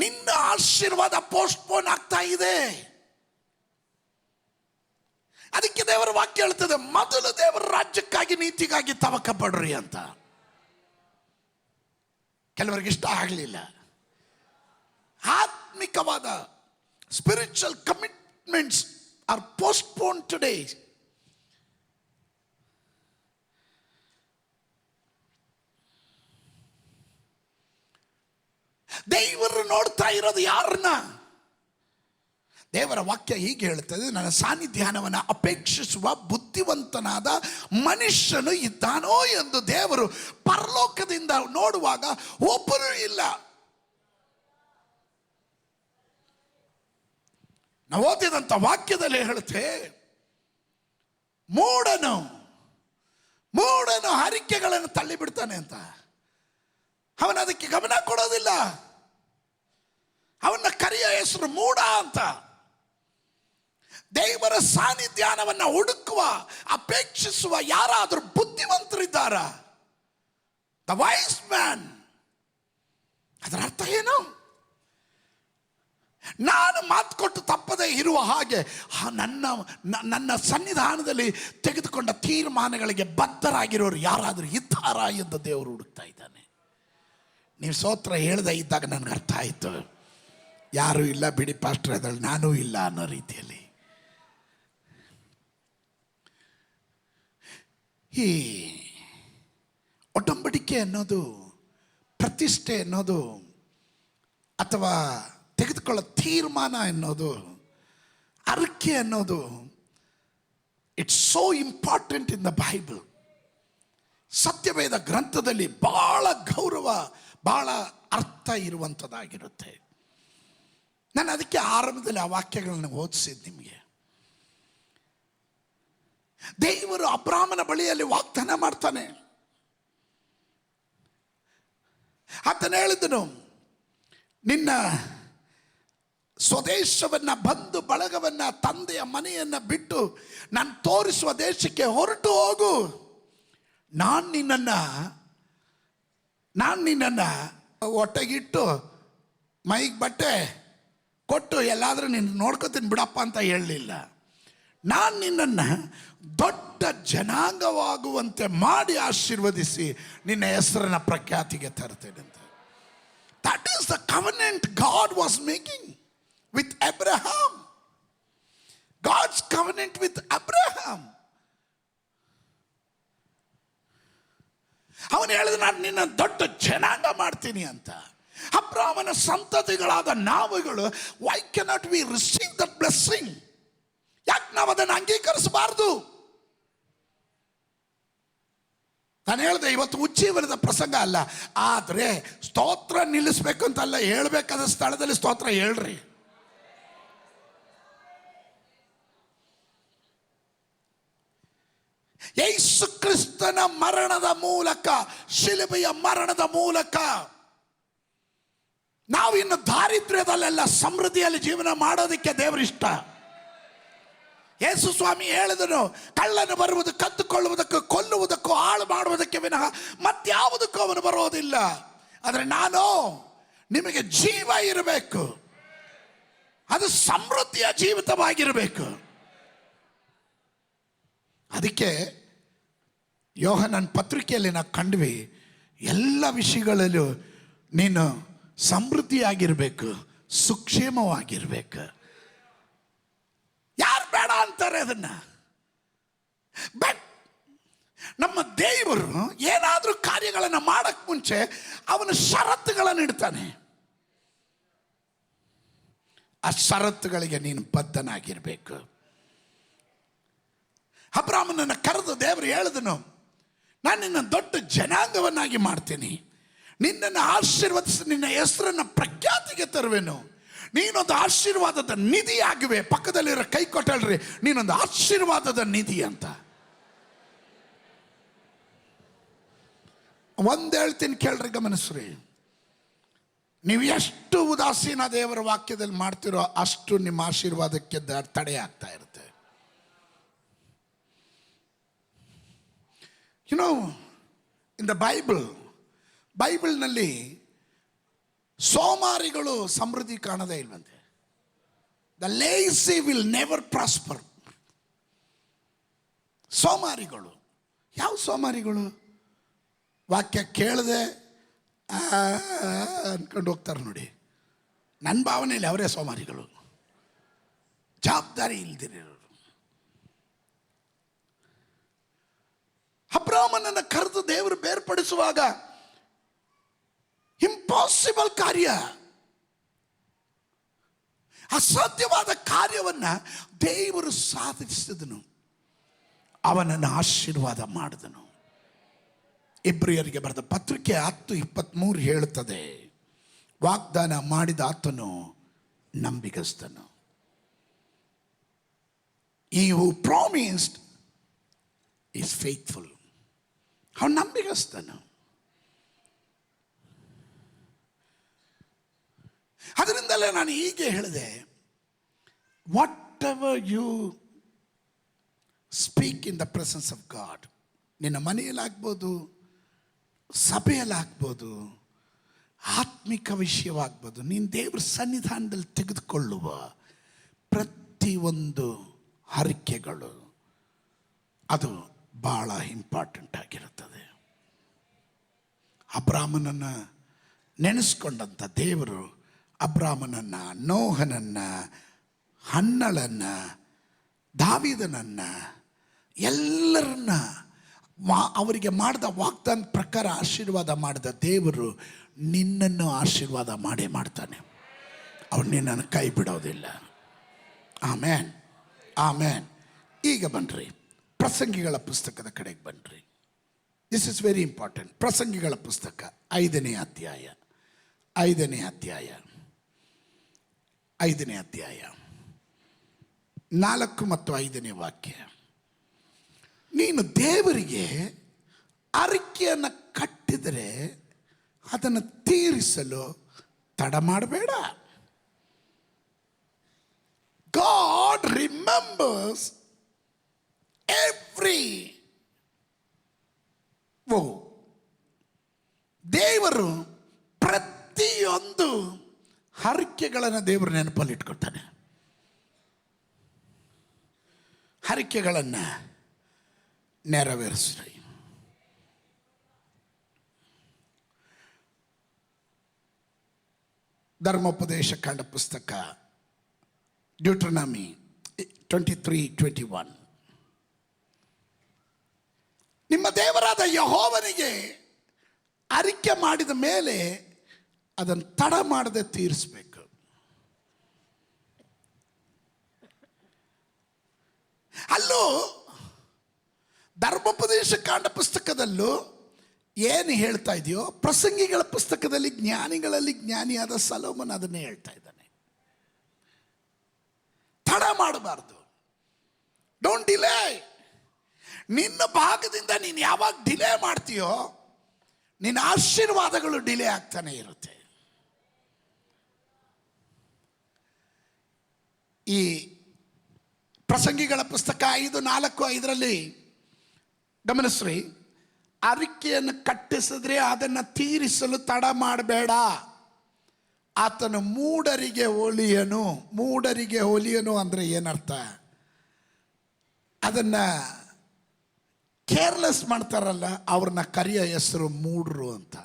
ನಿನ್ನ ಆಶೀರ್ವಾದ ಪೋಸ್ಟ್ಪೋನ್ ಆಗ್ತಾ ಇದೆ. ಅದಕ್ಕೆ ದೇವರ ವಾಕ್ಯ ಹೇಳ್ತದೆ, ಮೊದಲು ದೇವರ ರಾಜ್ಯಕ್ಕಾಗಿ ನೀತಿಗಾಗಿ ತವಕ ಪಡ್ರಿ ಅಂತ. ಕೆಲವರಿಗೆ ಇಷ್ಟ ಆಗಲಿಲ್ಲ. ಆತ್ಮಿಕವಾದ spiritual commitments are postpone today. ದೇವರು ನೋಡ್ತಾ ಇರೋದು ಯಾರನ್ನ? ದೇವರ ವಾಕ್ಯ ಹೀಗೆ ಹೇಳ್ತದೆ, ನನ್ನ ಸಾನ್ನಿಧ್ಯಾನವನ್ನು ಅಪೇಕ್ಷಿಸುವ ಬುದ್ಧಿವಂತನಾದ ಮನುಷ್ಯನು ಇದ್ದಾನೋ ಎಂದು ದೇವರು ಪರಲೋಕದಿಂದ ನೋಡುವಾಗ ಒಬ್ಬರು ಇಲ್ಲ. ನಾವು ಓದಿದಂಥ ವಾಕ್ಯದಲ್ಲಿ ಹೇಳುತ್ತೆ, ಮೂಢನು ಹರಿಕೆಗಳನ್ನು ತಳ್ಳಿಬಿಡ್ತಾನೆ ಅಂತ. ಅವನು ಅದಕ್ಕೆ ಗಮನ ಕೊಡೋದಿಲ್ಲ. ಅವನ ಕರೆಯ ಹೆಸರು ಮೂಢ ಅಂತ. ದೇವರ ಸಾನ್ನಿಧ್ಯಾನವನ್ನು ಹುಡುಕುವ, ಅಪೇಕ್ಷಿಸುವ ಯಾರಾದರೂ ಬುದ್ಧಿವಂತರಿದ್ದಾರ? The wise man. ಅದರ ಅರ್ಥ ಏನು? ನಾನು ಮಾತು ಕೊಟ್ಟು ತಪ್ಪದೇ ಇರುವ ಹಾಗೆ ನನ್ನ ಸನ್ನಿಧಾನದಲ್ಲಿ ತೆಗೆದುಕೊಂಡ ತೀರ್ಮಾನಗಳಿಗೆ ಬದ್ಧರಾಗಿರೋರು ಯಾರಾದರೂ ಇದ್ದಾರಾ ಎಂದು ದೇವರು ಹುಡುಕ್ತಾ ಇದ್ದಾನೆ. ನೀವು ಸ್ತೋತ್ರ ಹೇಳದೇ ಇದ್ದಾಗ ನನಗೆ ಅರ್ಥ ಆಯಿತು, ಯಾರೂ ಇಲ್ಲ ಬಿಡಿ ಪಾಸ್ಟರ್, ಅದರಲ್ಲಿ ನಾನೂ ಇಲ್ಲ ಅನ್ನೋ ರೀತಿಯಲ್ಲಿ. ಈ ಆಯ್ಕೆ ಅನ್ನೋದು, ಪ್ರತಿಷ್ಠೆ ಅನ್ನೋದು, ಅಥವಾ ತೆಗೆದುಕೊಳ್ಳೋ ತೀರ್ಮಾನ ಅನ್ನೋದು, ಅರಿಕೆ ಅನ್ನೋದು, it's so important in the Bible. ಸತ್ಯವೇದ ಗ್ರಂಥದಲ್ಲಿ ಬಹಳ ಗೌರವ, ಬಹಳ ಅರ್ಥ ಇರುವಂಥದ್ದಾಗಿರುತ್ತೆ. ನಾನು ಅದಕ್ಕೆ ಆರಂಭದಲ್ಲಿ ಆ ವಾಕ್ಯಗಳನ್ನು ಓದಿಸಿದ್ದು ನಿಮಗೆ. ದೇವರು ಅಬ್ರಾಮನ ಬಳಿಯಲ್ಲಿ ವಾಗ್ದಾನ ಮಾಡ್ತಾನೆ. ಆತನು ಹೇಳಿದನು, ನಿನ್ನ ಸ್ವದೇಶವನ್ನ, ಬಂಧು ಬಳಗವನ್ನ, ತಂದೆಯ ಮನೆಯನ್ನ ಬಿಟ್ಟು ನಾನು ತೋರಿಸುವ ದೇಶಕ್ಕೆ ಹೊರಟು ಹೋಗು. ನಾನು ನಿನ್ನನ್ನು ಒಟ್ಟಗಿಟ್ಟು ಮೈಗೆ ಬಟ್ಟೆ ಕೊಟ್ಟು ಎಲ್ಲಾದರೂ ನಿನ್ನ ನೋಡ್ಕೊತೀನಿ ಬಿಡಪ್ಪ ಅಂತ ಹೇಳಲಿಲ್ಲ. ನಾನು ನಿನ್ನನ್ನು ದೊಡ್ಡ ಜನಾಂಗವಾಗುವಂತೆ ಮಾಡಿ ಆಶೀರ್ವದಿಸಿ ನಿನ್ನ ಹೆಸರನ್ನ ಪ್ರಖ್ಯಾತಿಗೆ ತರ್ತೇನೆ ಅಂತ. That is the covenant God was making with Abraham. God's covenant with Abraham. ಅವನು ಹೇಳಿದ, ನಾನು ನಿನ್ನ ದೊಡ್ಡ ಜನಾಂಗ ಮಾಡ್ತೀನಿ ಅಂತ. ಅಬ್ರಾಮನ ಸಂತತಿಗಳಾದ ನಾವುಗಳು, why cannot we receive that blessing? ಯಾಕೆ ನಾವು ಅದನ್ನು ಅಂಗೀಕರಿಸಬಾರ್ದು? ನಾನು ಹೇಳಿದೆ, ಇವತ್ತು ಉಜ್ಜೀವನದ ಪ್ರಸಂಗ ಅಲ್ಲ, ಆದರೆ ಸ್ತೋತ್ರ ನಿಲ್ಲಿಸ್ಬೇಕು ಅಂತಲ್ಲ, ಹೇಳ್ಬೇಕಾದ ಸ್ಥಳದಲ್ಲಿ ಸ್ತೋತ್ರ ಹೇಳ್ರಿ. ಯೇಸು ಕ್ರಿಸ್ತನ ಮರಣದ ಮೂಲಕ, ಶಿಲುಬೆಯ ಮರಣದ ಮೂಲಕ ನಾವು ಇನ್ನು ದಾರಿದ್ರ್ಯದಲ್ಲೆಲ್ಲ ಸಮೃದ್ಧಿಯಲ್ಲಿ ಜೀವನ ಮಾಡೋದಕ್ಕೆ ದೇವರಿಷ್ಟ. ಯೇಸು ಸ್ವಾಮಿ ಹೇಳಿದನು, ಕಳ್ಳನು ಬರುವುದು ಕದ್ದುಕೊಳ್ಳುವುದಕ್ಕೂ, ಕೊಲ್ಲುವುದಕ್ಕೂ, ಹಾಳು ಮಾಡುವುದಕ್ಕೆ ವಿನಃ ಮತ್ಯಾವುದಕ್ಕೂ ಅವನು ಬರೋದಿಲ್ಲ. ಆದರೆ ನಾನು ನಿಮಗೆ ಜೀವ ಇರಬೇಕು, ಅದು ಸಮೃದ್ಧಿಯ ಜೀವಿತವಾಗಿರಬೇಕು. ಅದಕ್ಕೆ ಯೋಹನನ ಪತ್ರಿಕೆಯಲ್ಲಿ ನಾವು ಕಂಡ್ವಿ, ಎಲ್ಲ ವಿಷಯಗಳಲ್ಲೂ ನೀನು ಸಮೃದ್ಧಿಯಾಗಿರ್ಬೇಕು, ಸುಕ್ಷೇಮವಾಗಿರ್ಬೇಕು. ಯಾರು ಬೇಡ ಅಂತಾರೆ ಅದನ್ನ? ಬಟ್ ನಮ್ಮ ದೇವರು ಏನಾದರೂ ಕಾರ್ಯಗಳನ್ನು ಮಾಡಕ್ ಮುಂಚೆ ಅವನು ಷರತ್ತುಗಳನ್ನು ಇಡ್ತಾನೆ. ಆ ಷರತ್ತುಗಳಿಗೆ ನೀನು ಬದ್ಧನಾಗಿರ್ಬೇಕು. ಅಬ್ರಾಮನನ್ನು ಕರೆದು ದೇವರು ಹೇಳಿದನು, ನಾನು ನಿನ್ನ ದೊಡ್ಡ ಜನಾಂಗವನ್ನಾಗಿ ಮಾಡ್ತೀನಿ, ನಿನ್ನನ್ನು ಆಶೀರ್ವದಿಸಿ ನಿನ್ನ ಹೆಸರನ್ನು ಪ್ರಖ್ಯಾತಿಗೆ ತರುವೆನು, ನೀನೊಂದು ಆಶೀರ್ವಾದದ ನಿಧಿ ಆಗಿವೆ. ಪಕ್ಕದಲ್ಲಿರೋ ಕೈ ಕೊಟ್ಟಲ್ರಿ, ನೀನೊಂದು ಆಶೀರ್ವಾದದ ನಿಧಿ ಅಂತ. ಒಂದು ಹೇಳ್ತೀನಿ ಕೇಳ್ರಿ, ಗಮನಿಸ್ರಿ. ನೀವು ಎಷ್ಟು ಉದಾಸೀನ ದೇವರ ವಾಕ್ಯದಲ್ಲಿ ಮಾಡ್ತಿರೋ ಅಷ್ಟು ನಿಮ್ಮ ಆಶೀರ್ವಾದಕ್ಕೆ ತಡೆ ಆಗ್ತಾ ಇರುತ್ತೆ. ಯು ನೋ, ಇನ್ ದ ಬೈಬಲ್ನಲ್ಲಿ ಸೋಮಾರಿಗಳು ಸಮೃದ್ಧಿ ಕಾಣದೇ ಇಲ್ವಂತೆ. The lazy will never prosper. ಸೋಮಾರಿಗಳು ಯಾವ ಸೋಮಾರಿಗಳು? ವಾಕ್ಯ ಕೇಳದೆ ಅನ್ಕೊಂಡು ಹೋಗ್ತಾರೆ ನೋಡಿ. ನನ್ನ ಭಾವನೆಯಲ್ಲಿ ಅವರೇ ಸೋಮಾರಿಗಳು, ಜವಾಬ್ದಾರಿ ಇಲ್ದಿರೋರು. ಅಬ್ರಾಮನನ್ನು ಕರೆದು ದೇವರು ಬೇರ್ಪಡಿಸುವಾಗ ಇಂಪಾಸಿಬಲ್ ಕಾರ್ಯ, ಅಸಾಧ್ಯವಾದ ಕಾರ್ಯವನ್ನ ದೇವರು ಸಾಧಿಸಿದನು. ಅವನನ್ನು ಆಶೀರ್ವಾದ ಮಾಡಿದನು. ಇಬ್ರಿಯರಿಗೆ ಬರೆದ ಪತ್ರಿಕೆ 10:23 ಹೇಳುತ್ತದೆ, ವಾಗ್ದಾನ ಮಾಡಿದ ಆತನು ನಂಬಿಗಸ್ತನು. He who promised is faithful. ಅವನು ನಂಬಿಗಸ್ತನು. ಅದರಿಂದಲೇ ನಾನು ಹೀಗೆ ಹೇಳಿದೆ, whatever you speak in the presence of God, ನಿನ್ನ ಮನೆಯಲ್ಲಾಗ್ಬೋದು, ಸಭೆಯಲ್ಲಾಗ್ಬೋದು, ಆತ್ಮಿಕ ವಿಷಯವಾಗ್ಬೋದು, ನೀನು ದೇವರ ಸನ್ನಿಧಾನದಲ್ಲಿ ತೆಗೆದುಕೊಳ್ಳುವ ಪ್ರತಿಯೊಂದು ಹರಕೆಗಳು ಅದು ಭಾಳ ಇಂಪಾರ್ಟೆಂಟ್ ಆಗಿರುತ್ತದೆ. ಅಬ್ರಾಮನನ್ನು ನೆನೆಸ್ಕೊಂಡಂಥ ದೇವರು ಅಬ್ರಾಮನನ್ನು, ನೋಹನನ್ನು, ಹನ್ನಳನ್ನು, ದಾವೀದನನ್ನು ಎಲ್ಲರನ್ನ ಅವರಿಗೆ ಮಾಡಿದ ವಾಗ್ದಾನ ಪ್ರಕಾರ ಆಶೀರ್ವಾದ ಮಾಡಿದ ದೇವರು ನಿನ್ನನ್ನು ಆಶೀರ್ವಾದ ಮಾಡೇ ಮಾಡ್ತಾನೆ. ಅವನು ನಿನ್ನನ್ನು ಕೈ ಬಿಡೋದಿಲ್ಲ. ಆಮೇನ್, ಆಮೇನ್. ಈಗ ಬನ್ನಿರಿ, ಪ್ರಸಂಗಿಗಳ ಪುಸ್ತಕದ ಕಡೆಗೆ ಬನ್ನಿರಿ. This is very important. ಪ್ರಸಂಗಿಗಳ ಪುಸ್ತಕ 5ನೇ ಅಧ್ಯಾಯ 4 ಮತ್ತು 5ನೇ ವಾಕ್ಯ. ನೀನು ದೇವರಿಗೆ ಅರಿಕೆಯನ್ನು ಕಟ್ಟಿದರೆ ಅದನ್ನು ತೀರಿಸಲು ತಡ ಮಾಡಬೇಡ. God remembers every vow. ದೇವರು ಪ್ರತಿಯೊಂದು ಹರಕೆಗಳನ್ನು ದೇವರು ನೆನಪಲ್ಲಿ ಇಟ್ಕೊಳ್ತಾನೆ. ಹರಕೆಗಳನ್ನು ನೆರವೇರಿಸ್ರಿ. ಧರ್ಮೋಪದೇಶ ಕಾಂಡ ಪುಸ್ತಕ ಡ್ಯೂಟ್ರನಾಮಿ 23:21. ನಿಮ್ಮ ದೇವರಾದ ಯೆಹೋವನಿಗೆ ಅರಿಕೆ ಮಾಡಿದ ಮೇಲೆ ಅದನ್ನು ತಡ ಮಾಡದೆ ತೀರಿಸಬೇಕು. ಅಲ್ಲೂ ಧರ್ಮೋಪದೇಶ ಕಾಂಡ ಪುಸ್ತಕದಲ್ಲೂ ಏನು ಹೇಳ್ತಾ ಇದೆಯೋ, ಪ್ರಸಂಗಿಗಳ ಪುಸ್ತಕದಲ್ಲಿ ಜ್ಞಾನಿಗಳಲ್ಲಿ ಜ್ಞಾನಿಯಾದ ಸೊಲೊಮೋನ್ ಅದನ್ನೇ ಹೇಳ್ತಾ ಇದ್ದಾನೆ. ತಡ ಮಾಡಬಾರ್ದು. Don't delay. ನಿನ್ನ ಭಾಗದಿಂದ ನೀನು ಯಾವಾಗ ಡಿಲೇ ಮಾಡ್ತೀಯೋ ನಿನ್ನ ಆಶೀರ್ವಾದಗಳು ಡಿಲೇ ಆಗ್ತಾನೆ ಇರುತ್ತೆ. ಈ ಪ್ರಸಂಗಿಗಳ ಪುಸ್ತಕ 5:4-5 ಗಮನಿಸ್ರಿ. ಅರಿಕೆಯನ್ನು ಕಟ್ಟಿಸಿದ್ರೆ ಅದನ್ನು ತೀರಿಸಲು ತಡ ಮಾಡಬೇಡ. ಆತನು ಮೂಢರಿಗೆ ಒಲಿಯನು. ಮೂಢರಿಗೆ ಒಲಿಯನು ಅಂದರೆ ಏನರ್ಥ? ಅದನ್ನು ಕೇರ್ಲೆಸ್ ಮಾಡ್ತಾರಲ್ಲ, ಅವ್ರನ್ನ ಕರೆಯೋ ಹೆಸರು ಮೂಢರು ಅಂತ.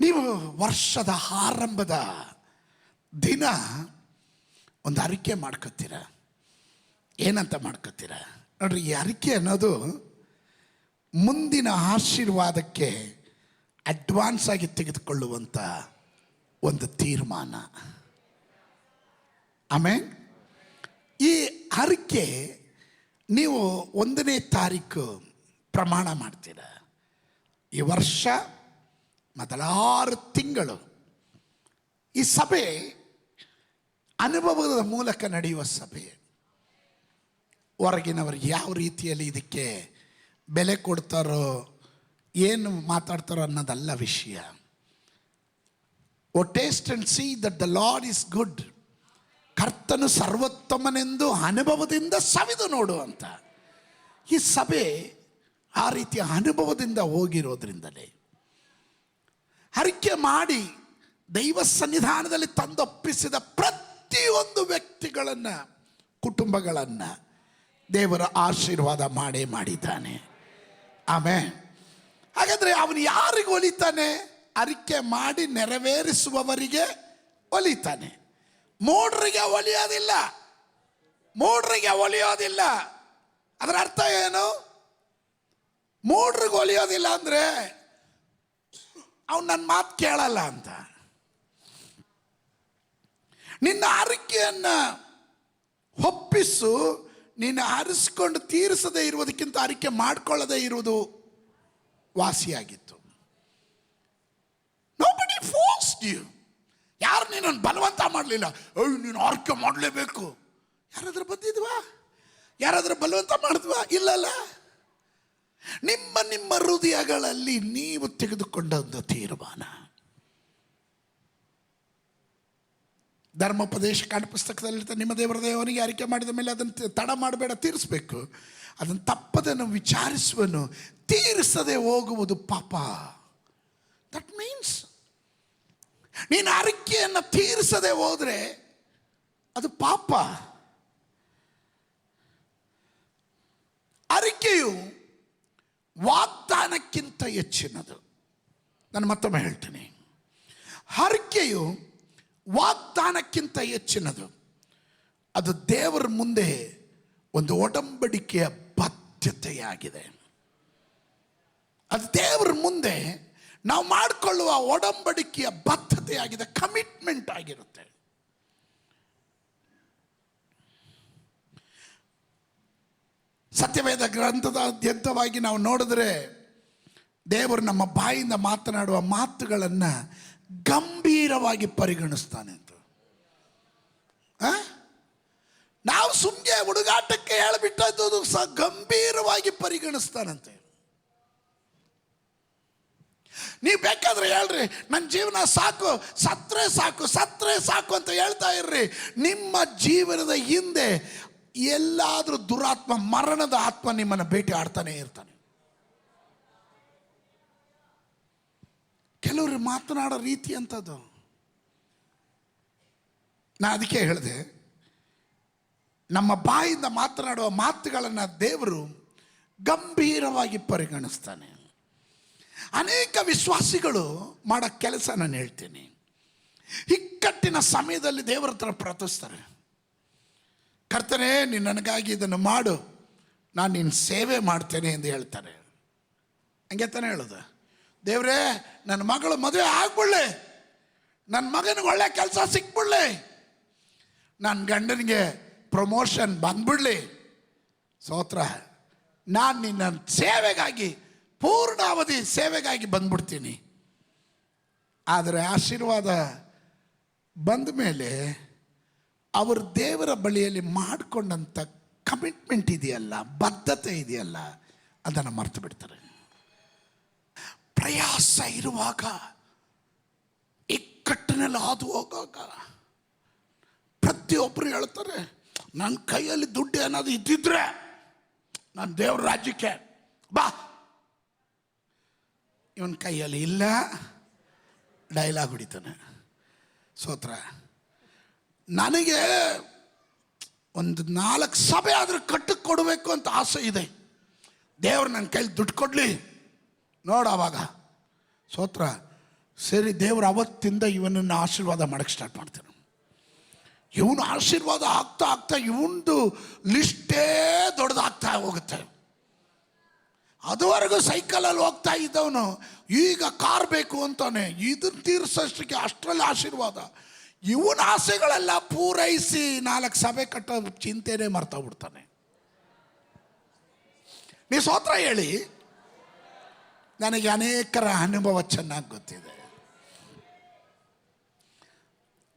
ನೀವು ವರ್ಷದ ಆರಂಭದ ದಿನ ಒಂದು ಅರಿಕೆ ಮಾಡ್ಕೊತೀರ. ಏನಂತ ಮಾಡ್ಕೊತೀರ ನೋಡ್ರಿ? ಈ ಅರಿಕೆ ಅನ್ನೋದು ಮುಂದಿನ ಆಶೀರ್ವಾದಕ್ಕೆ ಅಡ್ವಾನ್ಸ್ ಆಗಿ ತೆಗೆದುಕೊಳ್ಳುವಂಥ ಒಂದು ತೀರ್ಮಾನ. ಆಮೇಲೆ ಈ ಅರಿಕೆ ನೀವು 1ನೇ ತಾರೀಕು ಪ್ರಮಾಣ ಮಾಡ್ತೀರ. ಈ ವರ್ಷ ಮೊದಲ 6 ತಿಂಗಳು ಈ ಸಭೆ ಅನುಭವದ ಮೂಲಕ ನಡೆಯುವ ಸಭೆ. ಹೊರಗಿನವರು ಯಾವ ರೀತಿಯಲ್ಲಿ ಇದಕ್ಕೆ ಬೆಲೆ ಕೊಡ್ತಾರೋ, ಏನು ಮಾತಾಡ್ತಾರೋ ಅನ್ನೋದಲ್ಲ ವಿಷಯ. O taste and see that the Lord is good. ಕರ್ತನು ಸರ್ವೋತ್ತಮನೆಂದು ಅನುಭವದಿಂದ ಸವಿದು ನೋಡು ಅಂತ. ಈ ಸಭೆ ಆ ರೀತಿಯ ಅನುಭವದಿಂದ ಹೋಗಿರೋದ್ರಿಂದಲೇ ಅರಿಕೆ ಮಾಡಿ ದೈವ ಸನ್ನಿಧಾನದಲ್ಲಿ ತಂದೊಪ್ಪಿಸಿದ ಪ್ರತಿಯೊಂದು ವ್ಯಕ್ತಿಗಳನ್ನು, ಕುಟುಂಬಗಳನ್ನು ದೇವರ ಆಶೀರ್ವಾದ ಮಾಡೇ ಮಾಡಿದ್ದಾನೆ. ಆಮೇಲೆ ಹಾಗಾದರೆ ಅವನು ಯಾರಿಗೆ ಒಲಿತಾನೆ? ಅರಿಕೆ ಮಾಡಿ ನೆರವೇರಿಸುವವರಿಗೆ ಒಲಿತಾನೆ. ಮೂಢರಿಗೆ ಒಲಿಯೋದಿಲ್ಲ. ಮೂಢರಿಗೆ ಒಲಿಯೋದಿಲ್ಲ. ಅದರ ಅರ್ಥ ಏನು? ಮೂಢರಿಗೆ ಒಲಿಯೋದಿಲ್ಲ ಅಂದರೆ ಅವನು ನನ್ನ ಮಾತು ಕೇಳಲ್ಲ ಅಂತ. ನಿನ್ನ ಅರಿಕೆಯನ್ನು ಒಪ್ಪಿಸು. ನೀನು ಹರಿಸ್ಕೊಂಡು ತೀರಿಸದೇ ಇರುವುದಕ್ಕಿಂತ ಅರಿಕೆ ಮಾಡಿಕೊಳ್ಳದೇ ಇರುವುದು ವಾಸಿಯಾಗಿತ್ತು. Nobody forced you. ಯಾರು ನೀನನ್ನು ಬಲವಂತ ಮಾಡಲಿಲ್ಲ. ನೀನು ಅರಿಕೆ ಮಾಡಲೇಬೇಕು. ಯಾರಾದ್ರೂ ಬಂದಿದ್ವಾ? ಯಾರಾದ್ರೂ ಬಲವಂತ ಮಾಡಿದ್ವಾ? ಇಲ್ಲಲ್ಲ. ನಿಮ್ಮ ನಿಮ್ಮ ಹೃದಯಗಳಲ್ಲಿ ನೀವು ತೆಗೆದುಕೊಂಡದ್ದು ತೀರ್ಮಾನ. ಧರ್ಮೋಪದೇಶ ಕಾಂಡ ಪುಸ್ತಕದಲ್ಲಿರ್ತಾರೆ, ನಿಮ್ಮ ದೇವರಿಗೆ ಅರಿಕೆ ಮಾಡಿದ ಮೇಲೆ ಅದನ್ನು ತಡ ಮಾಡಬೇಡ, ತೀರಿಸಬೇಕು. ಅದನ್ನು ತಪ್ಪದನ್ನು ವಿಚಾರಿಸುವನು, ತೀರಿಸದೆ ಹೋಗುವುದು ಪಾಪ. ದಟ್ ಮೀನ್ಸ್ ನೀನು ಅರಿಕೆಯನ್ನು ತೀರಿಸದೆ ಹೋದರೆ ಅದು ಪಾಪ. ಅರಿಕೆಯು ವಾಗ್ದಾನಕ್ಕಿಂತ ಹೆಚ್ಚಿನದು. ನಾನು ಮತ್ತೊಮ್ಮೆ ಹೇಳ್ತೀನಿ, ಅರಿಕೆಯು ವಾಗ್ದಾನಕ್ಕಿಂತ ಹೆಚ್ಚಿನದು. ಅದು ದೇವರ ಮುಂದೆ ಒಂದು ಒಡಂಬಡಿಕೆಯ ಬದ್ಧತೆಯಾಗಿದೆ. ಅದು ದೇವರ ಮುಂದೆ ನಾವು ಮಾಡಿಕೊಳ್ಳುವ ಒಡಂಬಡಿಕೆಯ ಬದ್ಧತೆಯಾಗಿದೆ, ಕಮಿಟ್ಮೆಂಟ್ ಆಗಿರುತ್ತೆ. ಸತ್ಯವೇದ ಗ್ರಂಥದಾದ್ಯಂತವಾಗಿ ನಾವು ನೋಡಿದ್ರೆ ದೇವರು ನಮ್ಮ ಬಾಯಿಂದ ಮಾತನಾಡುವ ಮಾತುಗಳನ್ನು ಗಂಭೀರವಾಗಿ ಪರಿಗಣಿಸ್ತಾನೆ ಅಂತ. ನಾವು ಸುಮ್ಮನೆ ಹುಡುಗಾಟಕ್ಕೆ ಹೇಳಿಬಿಟ್ಟದ್ದು ಸಹ ಗಂಭೀರವಾಗಿ ಪರಿಗಣಿಸ್ತಾನಂತೆ. ನೀವು ಬೇಕಾದ್ರೆ ಹೇಳ್ರಿ, ನನ್ನ ಜೀವನ ಸಾಕು, ಸತ್ರೆ ಸಾಕು, ಸತ್ರೆ ಸಾಕು ಅಂತ ಹೇಳ್ತಾ ಇರ್ರಿ. ನಿಮ್ಮ ಜೀವನದ ಹಿಂದೆ ಎಲ್ಲಾದರೂ ದುರಾತ್ಮ, ಮರಣದ ಆತ್ಮ ನಿಮ್ಮನ್ನು ಭೇಟಿ ಆಡ್ತಾನೆ ಇರ್ತಾನೆ. ಕೆಲವರು ಮಾತನಾಡೋ ರೀತಿ ಅಂಥದ್ದು. ನಾ ಅದಕ್ಕೆ ಹೇಳಿದೆ, ನಮ್ಮ ಬಾಯಿಂದ ಮಾತನಾಡುವ ಮಾತುಗಳನ್ನು ದೇವರು ಗಂಭೀರವಾಗಿ ಪರಿಗಣಿಸ್ತಾನೆ. ಅನೇಕ ವಿಶ್ವಾಸಿಗಳು ಮಾಡೋ ಕೆಲಸ ನಾನು ಹೇಳ್ತೀನಿ. ಇಕ್ಕಟ್ಟಿನ ಸಮಯದಲ್ಲಿ ದೇವರ ಹತ್ರ ಪ್ರಾರ್ಥಿಸ್ತಾರೆ. ಕರ್ತನೇ, ನೀನು ನನಗಾಗಿ ಇದನ್ನು ಮಾಡು, ನಾನು ನಿನ್ನ ಸೇವೆ ಮಾಡ್ತೇನೆ ಎಂದು ಹೇಳ್ತಾರೆ. ಹಂಗೆ ತಾನೇ ಹೇಳೋದು. ದೇವರೇ, ನನ್ನ ಮಗಳು ಮದುವೆ ಆಗ್ಬಿಡ್ಲಿ, ನನ್ನ ಮಗನಿಗೆ ಒಳ್ಳೆ ಕೆಲಸ ಸಿಕ್ಬಿಡ್ಲಿ, ನನ್ನ ಗಂಡನಿಗೆ ಪ್ರಮೋಷನ್ ಬಂದ್ಬಿಡ್ಲಿ, ಸ್ತೋತ್ರ, ನಾನು ನಿನ್ನ ಸೇವೆಗಾಗಿ, ಪೂರ್ಣಾವಧಿ ಸೇವೆಗಾಗಿ ಬಂದ್ಬಿಡ್ತೀನಿ. ಆದರೆ ಆಶೀರ್ವಾದ ಬಂದ ಮೇಲೆ ಅವರು ದೇವರ ಬಳಿಯಲ್ಲಿ ಮಾಡಿಕೊಂಡಂಥ ಕಮಿಟ್ಮೆಂಟ್ ಇದೆಯಲ್ಲ, ಬದ್ಧತೆ ಇದೆಯಲ್ಲ, ಅದನ್ನು ಮರ್ತು ಬಿಡ್ತಾರೆ. ಪ್ರಯಾಸ ಇರುವಾಗ, ಇಕ್ಕಟ್ಟಿನಲ್ಲಿ ಹಾದು ಹೋಗಾಗ ಪ್ರತಿಯೊಬ್ಬರು ಹೇಳ್ತಾರೆ, ನನ್ನ ಕೈಯಲ್ಲಿ ದುಡ್ಡು ಏನಾದ್ರು ಇದ್ದಿದ್ರೆ ನಾನು ದೇವ್ರ ರಾಜ್ಯಕ್ಕೆ ಬಾ. ಇವನ ಕೈಯಲ್ಲಿ ಇಲ್ಲ, ಡೈಲಾಗ್ ಹೊಡಿತಾನೆ. ಸ್ತೋತ್ರ. ನನಗೆ ಒಂದು 4 ಸಭೆ ಆದರೂ ಕಟ್ಟಕ್ಕೆ ಕೊಡಬೇಕು ಅಂತ ಆಸೆ ಇದೆ. ದೇವ್ರು ನನ್ನ ಕೈಲಿ ದುಡ್ಡು ಕೊಡಲಿ ನೋಡು. ಆವಾಗ ಸ್ತೋತ್ರ, ಸರಿ, ದೇವ್ರು ಅವತ್ತಿಂದ ಇವನನ್ನು ಆಶೀರ್ವಾದ ಮಾಡೋಕ್ಕೆ ಸ್ಟಾರ್ಟ್ ಮಾಡ್ತಾನೆ. ಇವನು ಆಶೀರ್ವಾದ ಆಗ್ತಾ ಆಗ್ತಾ ಇವನದು ಲಿಸ್ಟೇ ದೊಡ್ಡದಾಗ್ತಾ ಹೋಗುತ್ತೆ. ಅದುವರೆಗೂ ಸೈಕಲಲ್ಲಿ ಹೋಗ್ತಾ ಇದ್ದವನು ಈಗ ಕಾರ್ ಬೇಕು ಅಂತಾನೆ. ಇದನ್ನು ತೀರಿಸೋಷ್ಟಕ್ಕೆ ಅಷ್ಟರಲ್ಲಿ ಆಶೀರ್ವಾದ. ಇವನ ಆಸೆಗಳೆಲ್ಲ ಪೂರೈಸಿ 4 ಸಭೆ ಕಟ್ಟೋ ಚಿಂತೆನೇ ಮರ್ತೋಗ್ಬಿಡ್ತಾನೆ. ನೀವು ಸ್ತೋತ್ರ ಹೇಳಿ. ನನಗೆ ಅನೇಕರ ಅನುಭವ ಚೆನ್ನಾಗಿ ಗೊತ್ತಿದೆ.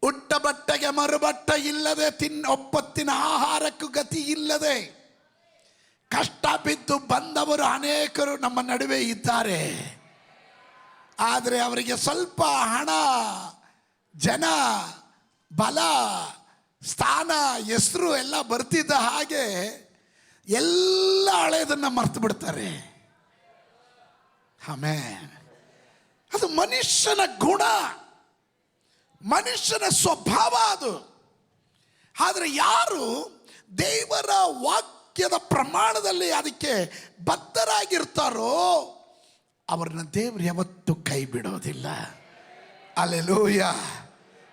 ಉಟ್ಟ ಬಟ್ಟೆಗೆ ಮರುಬಟ್ಟ ಇಲ್ಲದೆ, ಒಪ್ಪತ್ತಿನ ಆಹಾರಕ್ಕೂ ಗತಿ ಇಲ್ಲದೆ ಕಷ್ಟ ಬಿದ್ದು ಬಂದವರು ಅನೇಕರು ನಮ್ಮ ನಡುವೆ ಇದ್ದಾರೆ. ಆದರೆ ಅವರಿಗೆ ಸ್ವಲ್ಪ ಹಣ, ಜನ, ಬಲ, ಸ್ಥಾನ, ಹೆಸರು ಎಲ್ಲ ಬರ್ತಿದ್ದ ಹಾಗೆ ಎಲ್ಲ ಹಳೆಯದನ್ನು ಮರ್ತು ಬಿಡ್ತಾರೆ. ಆಮೇಲೆ ಅದು ಮನುಷ್ಯನ ಗುಣ, ಮನುಷ್ಯನ ಸ್ವಭಾವ ಅದು. ಆದರೆ ಯಾರು ದೇವರ ವಾಕ್ಯದ ಪ್ರಮಾಣದಲ್ಲಿ ಅದಕ್ಕೆ ಬದ್ಧರಾಗಿರ್ತಾರೋ ಅವರನ್ನ ದೇವರು ಯಾವತ್ತೂ ಕೈ ಬಿಡೋದಿಲ್ಲ. Hallelujah,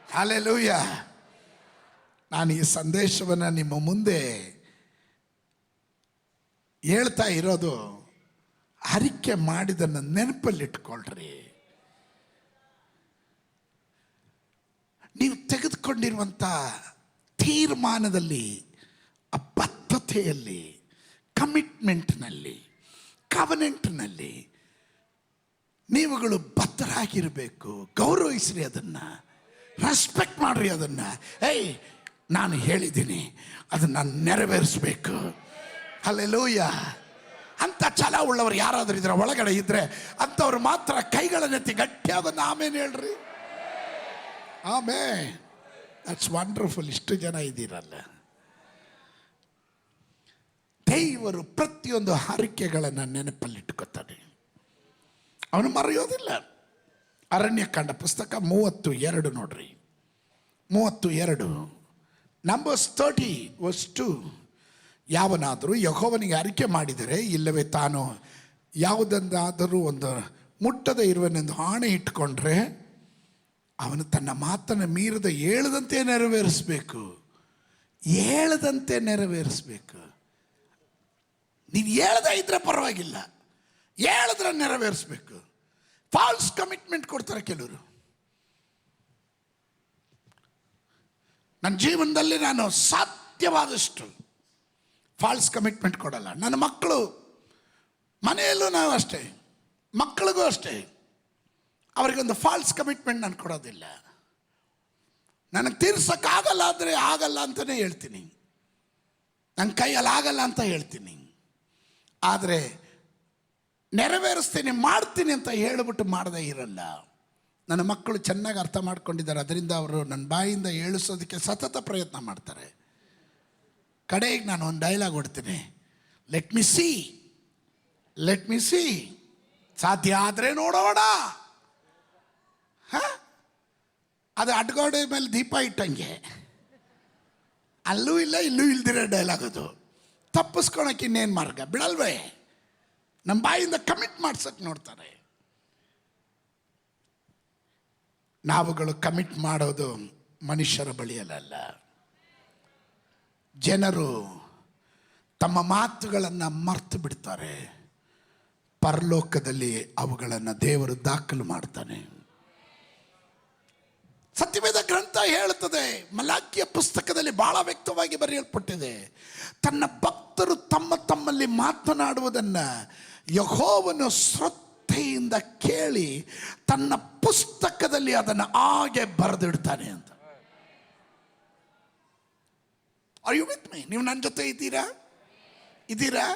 hallelujah. ನಾನು ಈ ಸಂದೇಶವನ್ನು ನಿಮ್ಮ ಮುಂದೆ ಹೇಳ್ತಾ ಇರೋದು, ಅರಿಕೆ ಮಾಡಿದನ್ನು ನೆನಪಲ್ಲಿಟ್ಕೊಳ್ರಿ. ನೀವು ತೆಗೆದುಕೊಂಡಿರುವಂಥ ತೀರ್ಮಾನದಲ್ಲಿ, ಆ ಬದ್ಧತೆಯಲ್ಲಿ, ಕಮಿಟ್ಮೆಂಟ್ನಲ್ಲಿ, ಕವನೆಂಟ್ನಲ್ಲಿ ನೀವುಗಳು ಬದ್ಧರಾಗಿರಬೇಕು. ಗೌರವಿಸ್ರಿ, ಅದನ್ನು ರೆಸ್ಪೆಕ್ಟ್ ಮಾಡ್ರಿ. ಅದನ್ನು ಏಯ್ ನಾನು ಹೇಳಿದ್ದೀನಿ, ಅದನ್ನು ನಾನು ನೆರವೇರಿಸಬೇಕು. ಹಲ್ಲೆಲೂಯ. ಅಂಥ ಛಲ ಉಳ್ಳವರು ಯಾರಾದರೂ ಇದ್ರೆ, ಒಳಗಡೆ ಇದ್ದರೆ ಅಂಥವ್ರು ಮಾತ್ರ ಕೈಗಳನ್ನೆತ್ತಿ ಗಟ್ಟಿಯಾದ ಆಮೇಲೆ ಹೇಳ್ರಿ. ಆಮೇಲೆ ದಟ್ಸ್ ವಂಡರ್ಫುಲ್. ಇಷ್ಟು ಜನ ಇದ್ದೀರಲ್ಲ. ದೇವರು ಪ್ರತಿಯೊಂದು ಹರಕೆಗಳನ್ನು ನೆನಪಲ್ಲಿಟ್ಕೊತಾನೆ, ಅವನು ಮರೆಯೋದಿಲ್ಲ. ಅರಣ್ಯಕಾಂಡ ಪುಸ್ತಕ 32 ನೋಡ್ರಿ. 32 Numbers 30:2. ಯಾವನಾದರೂ ಯೆಹೋವನಿಗೆ ಅರಿಕೆ ಮಾಡಿದರೆ, ಇಲ್ಲವೇ ತಾನು ಯಾವುದನ್ನಾದರೂ ಒಂದು ಮುಟ್ಟದೆ ಇರುವನೆಂದು ಆಣೆ ಇಟ್ಕೊಂಡ್ರೆ, ಅವನು ತನ್ನ ಮಾತನ್ನು ಮೀರದ ಹೇಳದಂತೆ ನೆರವೇರಿಸಬೇಕು. ಹೇಳದಂತೆ ನೆರವೇರಿಸಬೇಕು. ನೀನು ಹೇಳದೇ ಇದ್ರೆ ಪರವಾಗಿಲ್ಲ, ಹೇಳಿದ್ರೆ ನೆರವೇರಿಸ್ಬೇಕು. ಫಾಲ್ಸ್ ಕಮಿಟ್ಮೆಂಟ್ ಕೊಡ್ತಾರೆ ಕೆಲವರು. ನನ್ನ ಜೀವನದಲ್ಲಿ ನಾನು ಸಾಧ್ಯವಾದಷ್ಟು ಫಾಲ್ಸ್ ಕಮಿಟ್ಮೆಂಟ್ ಕೊಡಲ್ಲ. ನನ್ನ ಮಕ್ಕಳು ಮನೆಯಲ್ಲೂ ನಾವು ಅಷ್ಟೇ, ಮಕ್ಕಳಿಗೂ ಅಷ್ಟೇ, ಅವರಿಗೊಂದು ಫಾಲ್ಸ್ ಕಮಿಟ್ಮೆಂಟ್ ನಾನು ಕೊಡೋದಿಲ್ಲ. ನನಗೆ ತೀರ್ಸೋಕ್ಕಾಗಲ್ಲ ಅಂದರೆ ಆಗಲ್ಲ ಅಂತಲೇ ಹೇಳ್ತೀನಿ, ನನ್ನ ಕೈಯಲ್ಲಿ ಆಗಲ್ಲ ಅಂತ ಹೇಳ್ತೀನಿ. ಆದರೆ ನೆರವೇರಿಸ್ತೀನಿ, ಮಾಡ್ತೀನಿ ಅಂತ ಹೇಳಿಬಿಟ್ಟು ಮಾಡದೇ ಇರಲ್ಲ. ನನ್ನ ಮಕ್ಕಳು ಚೆನ್ನಾಗಿ ಅರ್ಥ ಮಾಡ್ಕೊಂಡಿದ್ದಾರೆ. ಅದರಿಂದ ಅವರು ನನ್ನ ಬಾಯಿಂದ ಹೇಳಿಸೋದಕ್ಕೆ ಸತತ ಪ್ರಯತ್ನ ಮಾಡ್ತಾರೆ. ಕಡೆಗೆ ನಾನು ಒಂದು ಡೈಲಾಗ್ ಹೊಡ್ತೀನಿ, ಲೆಟ್ ಮಿ ಸಿ, ಸಾಧ್ಯ ಆದರೆ ನೋಡೋಣ. ಅದು ಅಡ್ಗೋಡೆ ಮೇಲೆ ದೀಪ ಇಟ್ಟಂಗೆ, ಅಲ್ಲೂ ಇಲ್ಲ ಇಲ್ಲೂ ಇಲ್ದಿರೋ ಡೈಲಾಗ್ ಅದು. ತಪ್ಪಿಸ್ಕೊಳಕ್ಕೆ ಇನ್ನೇನು ಮಾರ್ಗ? ಬಿಡಲ್ವೇ? ನಮ್ಮ ಬಾಯಿಂದ ಕಮಿಟ್ ಮಾಡ್ಸಕ್ಕೆ ನೋಡ್ತಾರೆ. ನಾವುಗಳು ಕಮಿಟ್ ಮಾಡೋದು ಮನುಷ್ಯರ ಬಳಿಯಲ್ಲ. ಜನರು ತಮ್ಮ ಮಾತುಗಳನ್ನು ಮರ್ತು ಬಿಡ್ತಾರೆ. ಪರಲೋಕದಲ್ಲಿ ಅವುಗಳನ್ನು ದೇವರು ದಾಖಲು ಮಾಡ್ತಾನೆ. ಸತ್ಯವೇದ ಗ್ರಂಥ ಹೇಳುತ್ತದೆ, ಮಲಾಕಿಯ ಪುಸ್ತಕದಲ್ಲಿ ಬಹಳ ವ್ಯಕ್ತವಾಗಿ ಬರೆಯಲ್ಪಟ್ಟಿದೆ, ತನ್ನ ಭಕ್ತರು ತಮ್ಮಲ್ಲಿ ಮಾತನಾಡುವುದನ್ನು ಯೆಹೋವನು ಶ್ರದ್ಧೆಯಿಂದ ಕೇಳಿ ತನ್ನ ಪುಸ್ತಕದಲ್ಲಿ ಅದನ್ನು ಹಾಗೆ ಬರೆದಿಡ್ತಾನೆ ಅಂತ. Are you with me? ನೀವು ನನ್ನ ಜೊತೆ ಇದ್ದೀರಾ?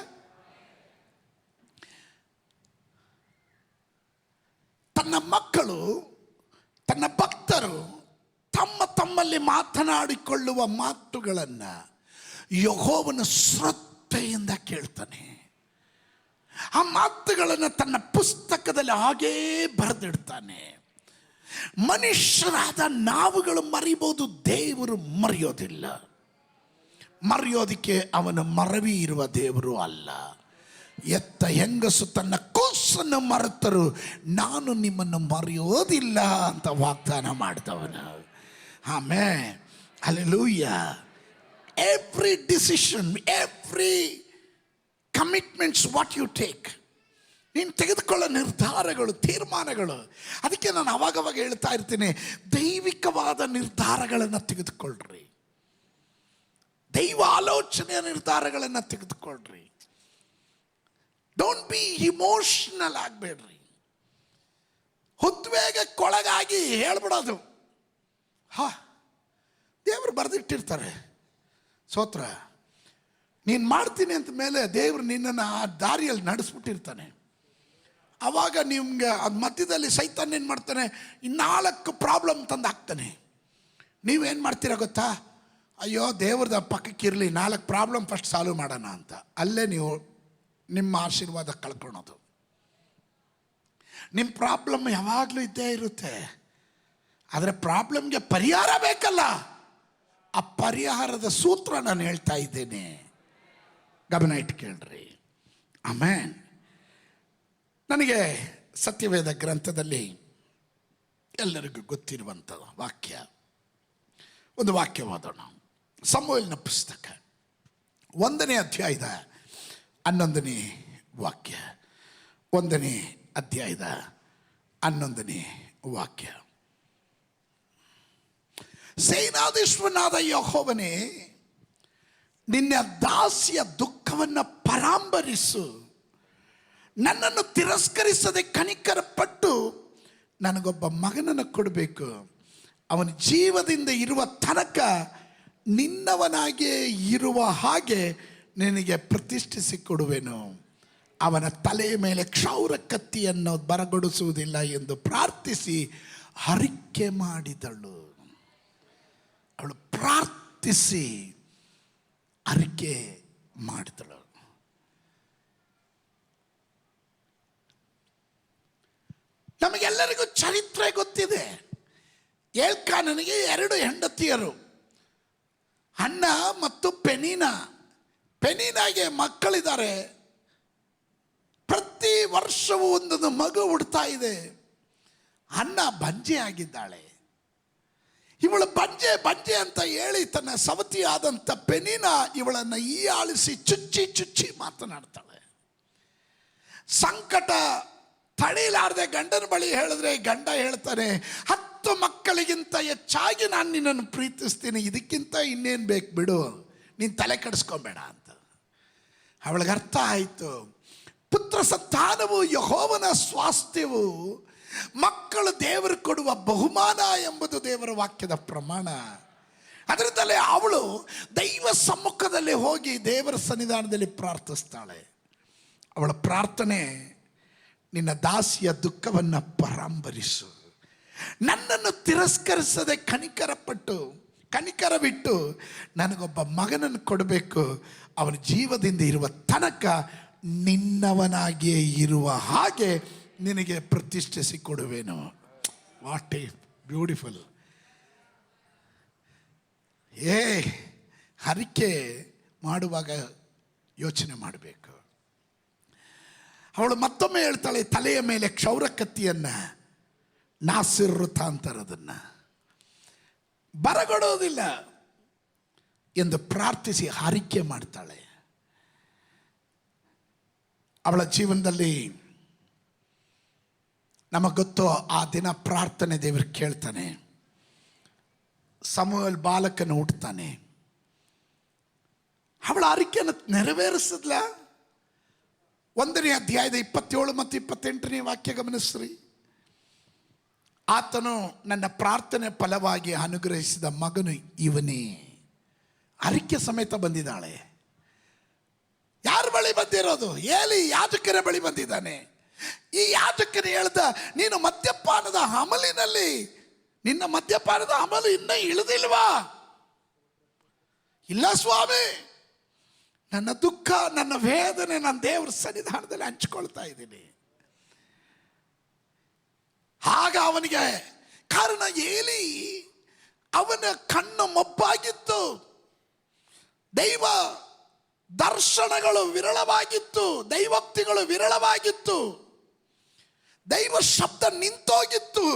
ತನ್ನ ಮಕ್ಕಳು, ತನ್ನ ಭಕ್ತರು ತಮ್ಮಲ್ಲಿ ಮಾತನಾಡಿಕೊಳ್ಳುವ ಮಾತುಗಳನ್ನು ಯೆಹೋವನು ಶ್ರದ್ಧೆಯಿಂದ ಕೇಳ್ತಾನೆ. ಆ ಮಾತುಗಳನ್ನು ತನ್ನ ಪುಸ್ತಕದಲ್ಲಿ ಹಾಗೇ ಬರೆದಿಡ್ತಾನೆ. ಮನುಷ್ಯರಾದ ನಾವುಗಳು ಮರಿಬೋದು, ದೇವರು ಮರೆಯೋದಿಲ್ಲ. ಮರೆಯೋದಕ್ಕೆ ಅವನು ಮರವಿ ಇರುವ ದೇವರು ಅಲ್ಲ. ಎತ್ತ ಹೆಂಗಸು ತನ್ನ ಕೂಸನ್ನು ಮರೆತರು, ನಾನು ನಿಮ್ಮನ್ನು ಮರೆಯೋದಿಲ್ಲ ಅಂತ ವಾಗ್ದಾನ ಮಾಡ್ತವನು. Amen, hallelujah. Every decision, every commitments what you take, ನೀನು ತೆಗೆದುಕೊಳ್ಳೋ ನಿರ್ಧಾರಗಳು, ತೀರ್ಮಾನಗಳು. ಅದಕ್ಕೆ ನಾನು ಅವಾಗವಾಗ ಹೇಳ್ತಾ ಇರ್ತೀನಿ, ದೈವಿಕವಾದ ನಿರ್ಧಾರಗಳನ್ನು ತೆಗೆದುಕೊಳ್ಳ್ರಿ, ದೈವ ಆಲೋಚನೆಯ ನಿರ್ಧಾರಗಳನ್ನು ತೆಗೆದುಕೊಳ್ಳ್ರಿ. ಡೋಂಟ್ ಬಿ ಇಮೋಷನಲ್ ಆಗಬೇಡ್ರಿ. ಉದ್ವೇಗಕ್ಕೊಳಗಾಗಿ ಹೇಳ್ಬಿಡೋದು. ದೇವರು ಬರೆದಿಟ್ಟಿರ್ತಾರೆ ಸ್ತೋತ್ರ, ನೀನು ಮಾಡ್ತೀನಿ ಅಂತ ಮೇಲೆ ದೇವರು ನಿನ್ನನ್ನು ಆ ದಾರಿಯಲ್ಲಿ ನಡೆಸ್ಬಿಟ್ಟಿರ್ತಾನೆ. ಆವಾಗ ನಿಮ್ಗೆ ಅದು ಮಧ್ಯದಲ್ಲಿ ಸೈತಾನ್ ಏನು ಮಾಡ್ತಾನೆ, 4 ಪ್ರಾಬ್ಲಮ್ ತಂದು ಹಾಕ್ತಾನೆ. ನೀವೇನು ಮಾಡ್ತೀರ ಗೊತ್ತಾ? ಅಯ್ಯೋ ದೇವ್ರದ ಪಕ್ಕಕ್ಕಿರಲಿ, 4 ಪ್ರಾಬ್ಲಮ್ ಫಸ್ಟ್ ಸಾಲ್ವ್ ಮಾಡೋಣ ಅಂತ. ಅಲ್ಲೇ ನೀವು ನಿಮ್ಮ ಆಶೀರ್ವಾದ ಕಳ್ಕೊಳೋದು. ನಿಮ್ಮ ಪ್ರಾಬ್ಲಮ್ ಯಾವಾಗಲೂ ಇದ್ದೇ ಇರುತ್ತೆ, ಆದರೆ ಪ್ರಾಬ್ಲಮ್ಗೆ ಪರಿಹಾರ ಬೇಕಲ್ಲ. ಆ ಪರಿಹಾರದ ಸೂತ್ರ ನಾನು ಹೇಳ್ತಾ ಇದ್ದೇನೆ, ಗಮನ ಇಟ್ಟು ಕೇಳ್ರಿ. ಆಮೆನ್. ನನಗೆ ಸತ್ಯವೇದ ಗ್ರಂಥದಲ್ಲಿ ಎಲ್ಲರಿಗೂ ಗೊತ್ತಿರುವಂಥ ಒಂದು ವಾಕ್ಯ ಓದೋಣ. ಸಮುವೇಲನ ಪುಸ್ತಕ 1ನೇ ಅಧ್ಯಾಯದ 11ನೇ ವಾಕ್ಯ. 1ನೇ ಅಧ್ಯಾಯದ 11ನೇ ವಾಕ್ಯ. ಸೇನಾಧೀಶ್ವರನಾದ ಯೆಹೋವನೇ, ನಿನ್ನ ದಾಸಿಯ ದುಃಖವನ್ನು ಪರಾಂಬರಿಸು, ನನ್ನನ್ನು ತಿರಸ್ಕರಿಸದೆ ಕನಿಕರ ಪಟ್ಟು ನನಗೊಬ್ಬ ಮಗನನ್ನು ಕೊಡಬೇಕು. ಅವನ ಜೀವದಿಂದ ಇರುವ ತನಕ ನಿನ್ನವನಾಗೇ ಇರುವ ಹಾಗೆ ನಿನಗೆ ಪ್ರತಿಷ್ಠಿಸಿ ಕೊಡುವೆನು. ಅವನ ತಲೆಯ ಮೇಲೆ ಕ್ಷೌರ ಕತ್ತಿಯನ್ನು ಬರಗೊಡಿಸುವುದಿಲ್ಲ ಎಂದು ಪ್ರಾರ್ಥಿಸಿ ಹರಿಕೆ ಮಾಡಿದಳು. ಅವಳು ಪ್ರಾರ್ಥಿಸಿ ಹರಿಕೆ ಮಾಡಿದಳು. ನಮಗೆಲ್ಲರಿಗೂ ಚರಿತ್ರೆ ಗೊತ್ತಿದೆ. ಎಲ್ಕಾನನಿಗೆ 2 ಹೆಂಡತಿಯರು, ಹನ್ನ ಮತ್ತು ಪೆನೀನಾ. ಪೆನೀನಾಗೆ ಮಕ್ಕಳಿದ್ದಾರೆ. ಪ್ರತಿ ವರ್ಷವೂ ಒಂದೊಂದು ಮಗು ಹುಡ್ತಾ ಇದೆ. ಹನ್ನ ಬಂಜೆ ಆಗಿದ್ದಾಳೆ. ಇವಳು ಬಂಜೆ ಅಂತ ಹೇಳಿ ತನ್ನ ಸವತಿ ಆದಂಥ ಪೆನೀನಾ ಇವಳನ್ನು ಆಳಿಸಿ ಚುಚ್ಚಿ ಮಾತನಾಡ್ತಾಳೆ. ಸಂಕಟ ತಡೀಲಾರದೆ ಗಂಡನ ಬಳಿ ಹೇಳಿದ್ರೆ ಗಂಡ ಹೇಳ್ತಾನೆ, 10 ಮಕ್ಕಳಿಗಿಂತ ಹೆಚ್ಚಾಗಿ ನಾನು ನಿನ್ನನ್ನು ಪ್ರೀತಿಸ್ತೀನಿ, ಇದಕ್ಕಿಂತ ಇನ್ನೇನು ಬೇಕು ಬಿಡು, ನೀನು ತಲೆ ಕೆಡಿಸ್ಕೊಬೇಡ ಅಂತ. ಅವಳಿಗೆ ಅರ್ಥ ಆಯಿತು, ಪುತ್ರ ಸಂತಾನವು ಯೆಹೋವನ ಸ್ವಾಸ್ಥ್ಯವು, ಮಕ್ಕಳು ದೇವರು ಕೊಡುವ ಬಹುಮಾನ ಎಂಬುದು ದೇವರ ವಾಕ್ಯದ ಪ್ರಮಾಣ. ಅದರಿಂದಲೇ ಅವಳು ದೈವ ಸಮ್ಮುಖದಲ್ಲಿ ಹೋಗಿ ದೇವರ ಸನ್ನಿಧಾನದಲ್ಲಿ ಪ್ರಾರ್ಥಿಸ್ತಾಳೆ. ಅವಳ ಪ್ರಾರ್ಥನೆ, ನಿನ್ನ ದಾಸಿಯ ದುಃಖವನ್ನು ಪರಾಂಬರಿಸು, ನನ್ನನ್ನು ತಿರಸ್ಕರಿಸದೆ ಕನಿಕರವಿಟ್ಟು ನನಗೊಬ್ಬ ಮಗನನ್ನು ಕೊಡಬೇಕು, ಅವನ ಜೀವದಿಂದ ಇರುವ ತನಕ ನಿನ್ನವನಾಗಿಯೇ ಇರುವ ಹಾಗೆ ನಿನಗೆ ಪ್ರತಿಷ್ಠಿಸಿ ಕೊಡುವೆನು. What A beautiful. ಹರಿಕೆ ಮಾಡುವಾಗ ಯೋಚನೆ ಮಾಡಬೇಕು. ಅವಳು ಮತ್ತೊಮ್ಮೆ ಹೇಳ್ತಾಳೆ, ತಲೆಯ ಮೇಲೆ ಕ್ಷೌರ ಕತ್ತಿಯನ್ನು, ನಾಸಿರ್ ವೃತ ಅಂತಾರೆ ಅದನ್ನು, ಬರಗೊಡೋದಿಲ್ಲ ಎಂದು ಪ್ರಾರ್ಥಿಸಿ ಹಾರಿಕೆ ಮಾಡ್ತಾಳೆ. ಅವಳ ಜೀವನದಲ್ಲಿ ನಮಗೆ ಗೊತ್ತು, ಆ ದಿನ ಪ್ರಾರ್ಥನೆ ದೇವರು ಕೇಳ್ತಾನೆ. ಸಮುವೇಲ್ ಬಾಲಕನು ಹುಟ್ಟುತ್ತಾನೆ. ಅವಳ ಆರಿಕೆಯನ್ನು ನೆರವೇರಿಸಿದ್ಲ. 1ನೇ ಅಧ್ಯಾಯದ 27 ಮತ್ತು 28ನೇ ವಾಕ್ಯ ಗಮನಿಸ್ರಿ. ಆತನು ನನ್ನ ಪ್ರಾರ್ಥನೆ ಫಲವಾಗಿ ಅನುಗ್ರಹಿಸಿದ ಮಗನು ಇವನೇ. ಅರಿಕೆ ಸಮೇತ ಬಂದಿದ್ದಾಳೆ. ಯಾರ ಬಳಿ ಬಂದಿರೋದು? ಏಲಿ ಯಾಜಕರ ಬಳಿ ಬಂದಿದ್ದಾನೆ. ಈ ಯಾಜಕನು ಹೇಳ್ದ, ನೀನು ಮದ್ಯಪಾನದ ಅಮಲಿನಲ್ಲಿ, ನಿನ್ನ ಮದ್ಯಪಾನದ ಅಮಲು ಇನ್ನೂ ಇಳಿದಿಲ್ವಾ? ಇಲ್ಲ ಸ್ವಾಮಿ, ನನ್ನ ದುಃಖ, ನನ್ನ ವೇದನೆ ನನ್ನ ದೇವರ ಸನ್ನಿಧಾನದಲ್ಲಿ ಹಂಚಿಕೊಳ್ತಾ ಇದ್ದೀನಿ. ಆಗ ಅವನಿಗೆ, ಕಾರಣ ಏಲಿ ಅವನ ಕಣ್ಣು ಮೊಬ್ಬಾಗಿತ್ತು, ದೈವ ದರ್ಶನಗಳು ವಿರಳವಾಗಿತ್ತು, ದೈವೋಕ್ತಿಗಳು ವಿರಳವಾಗಿತ್ತು, ದೈವ ಶಬ್ದ ನಿಂತೋಗಿತ್ತು.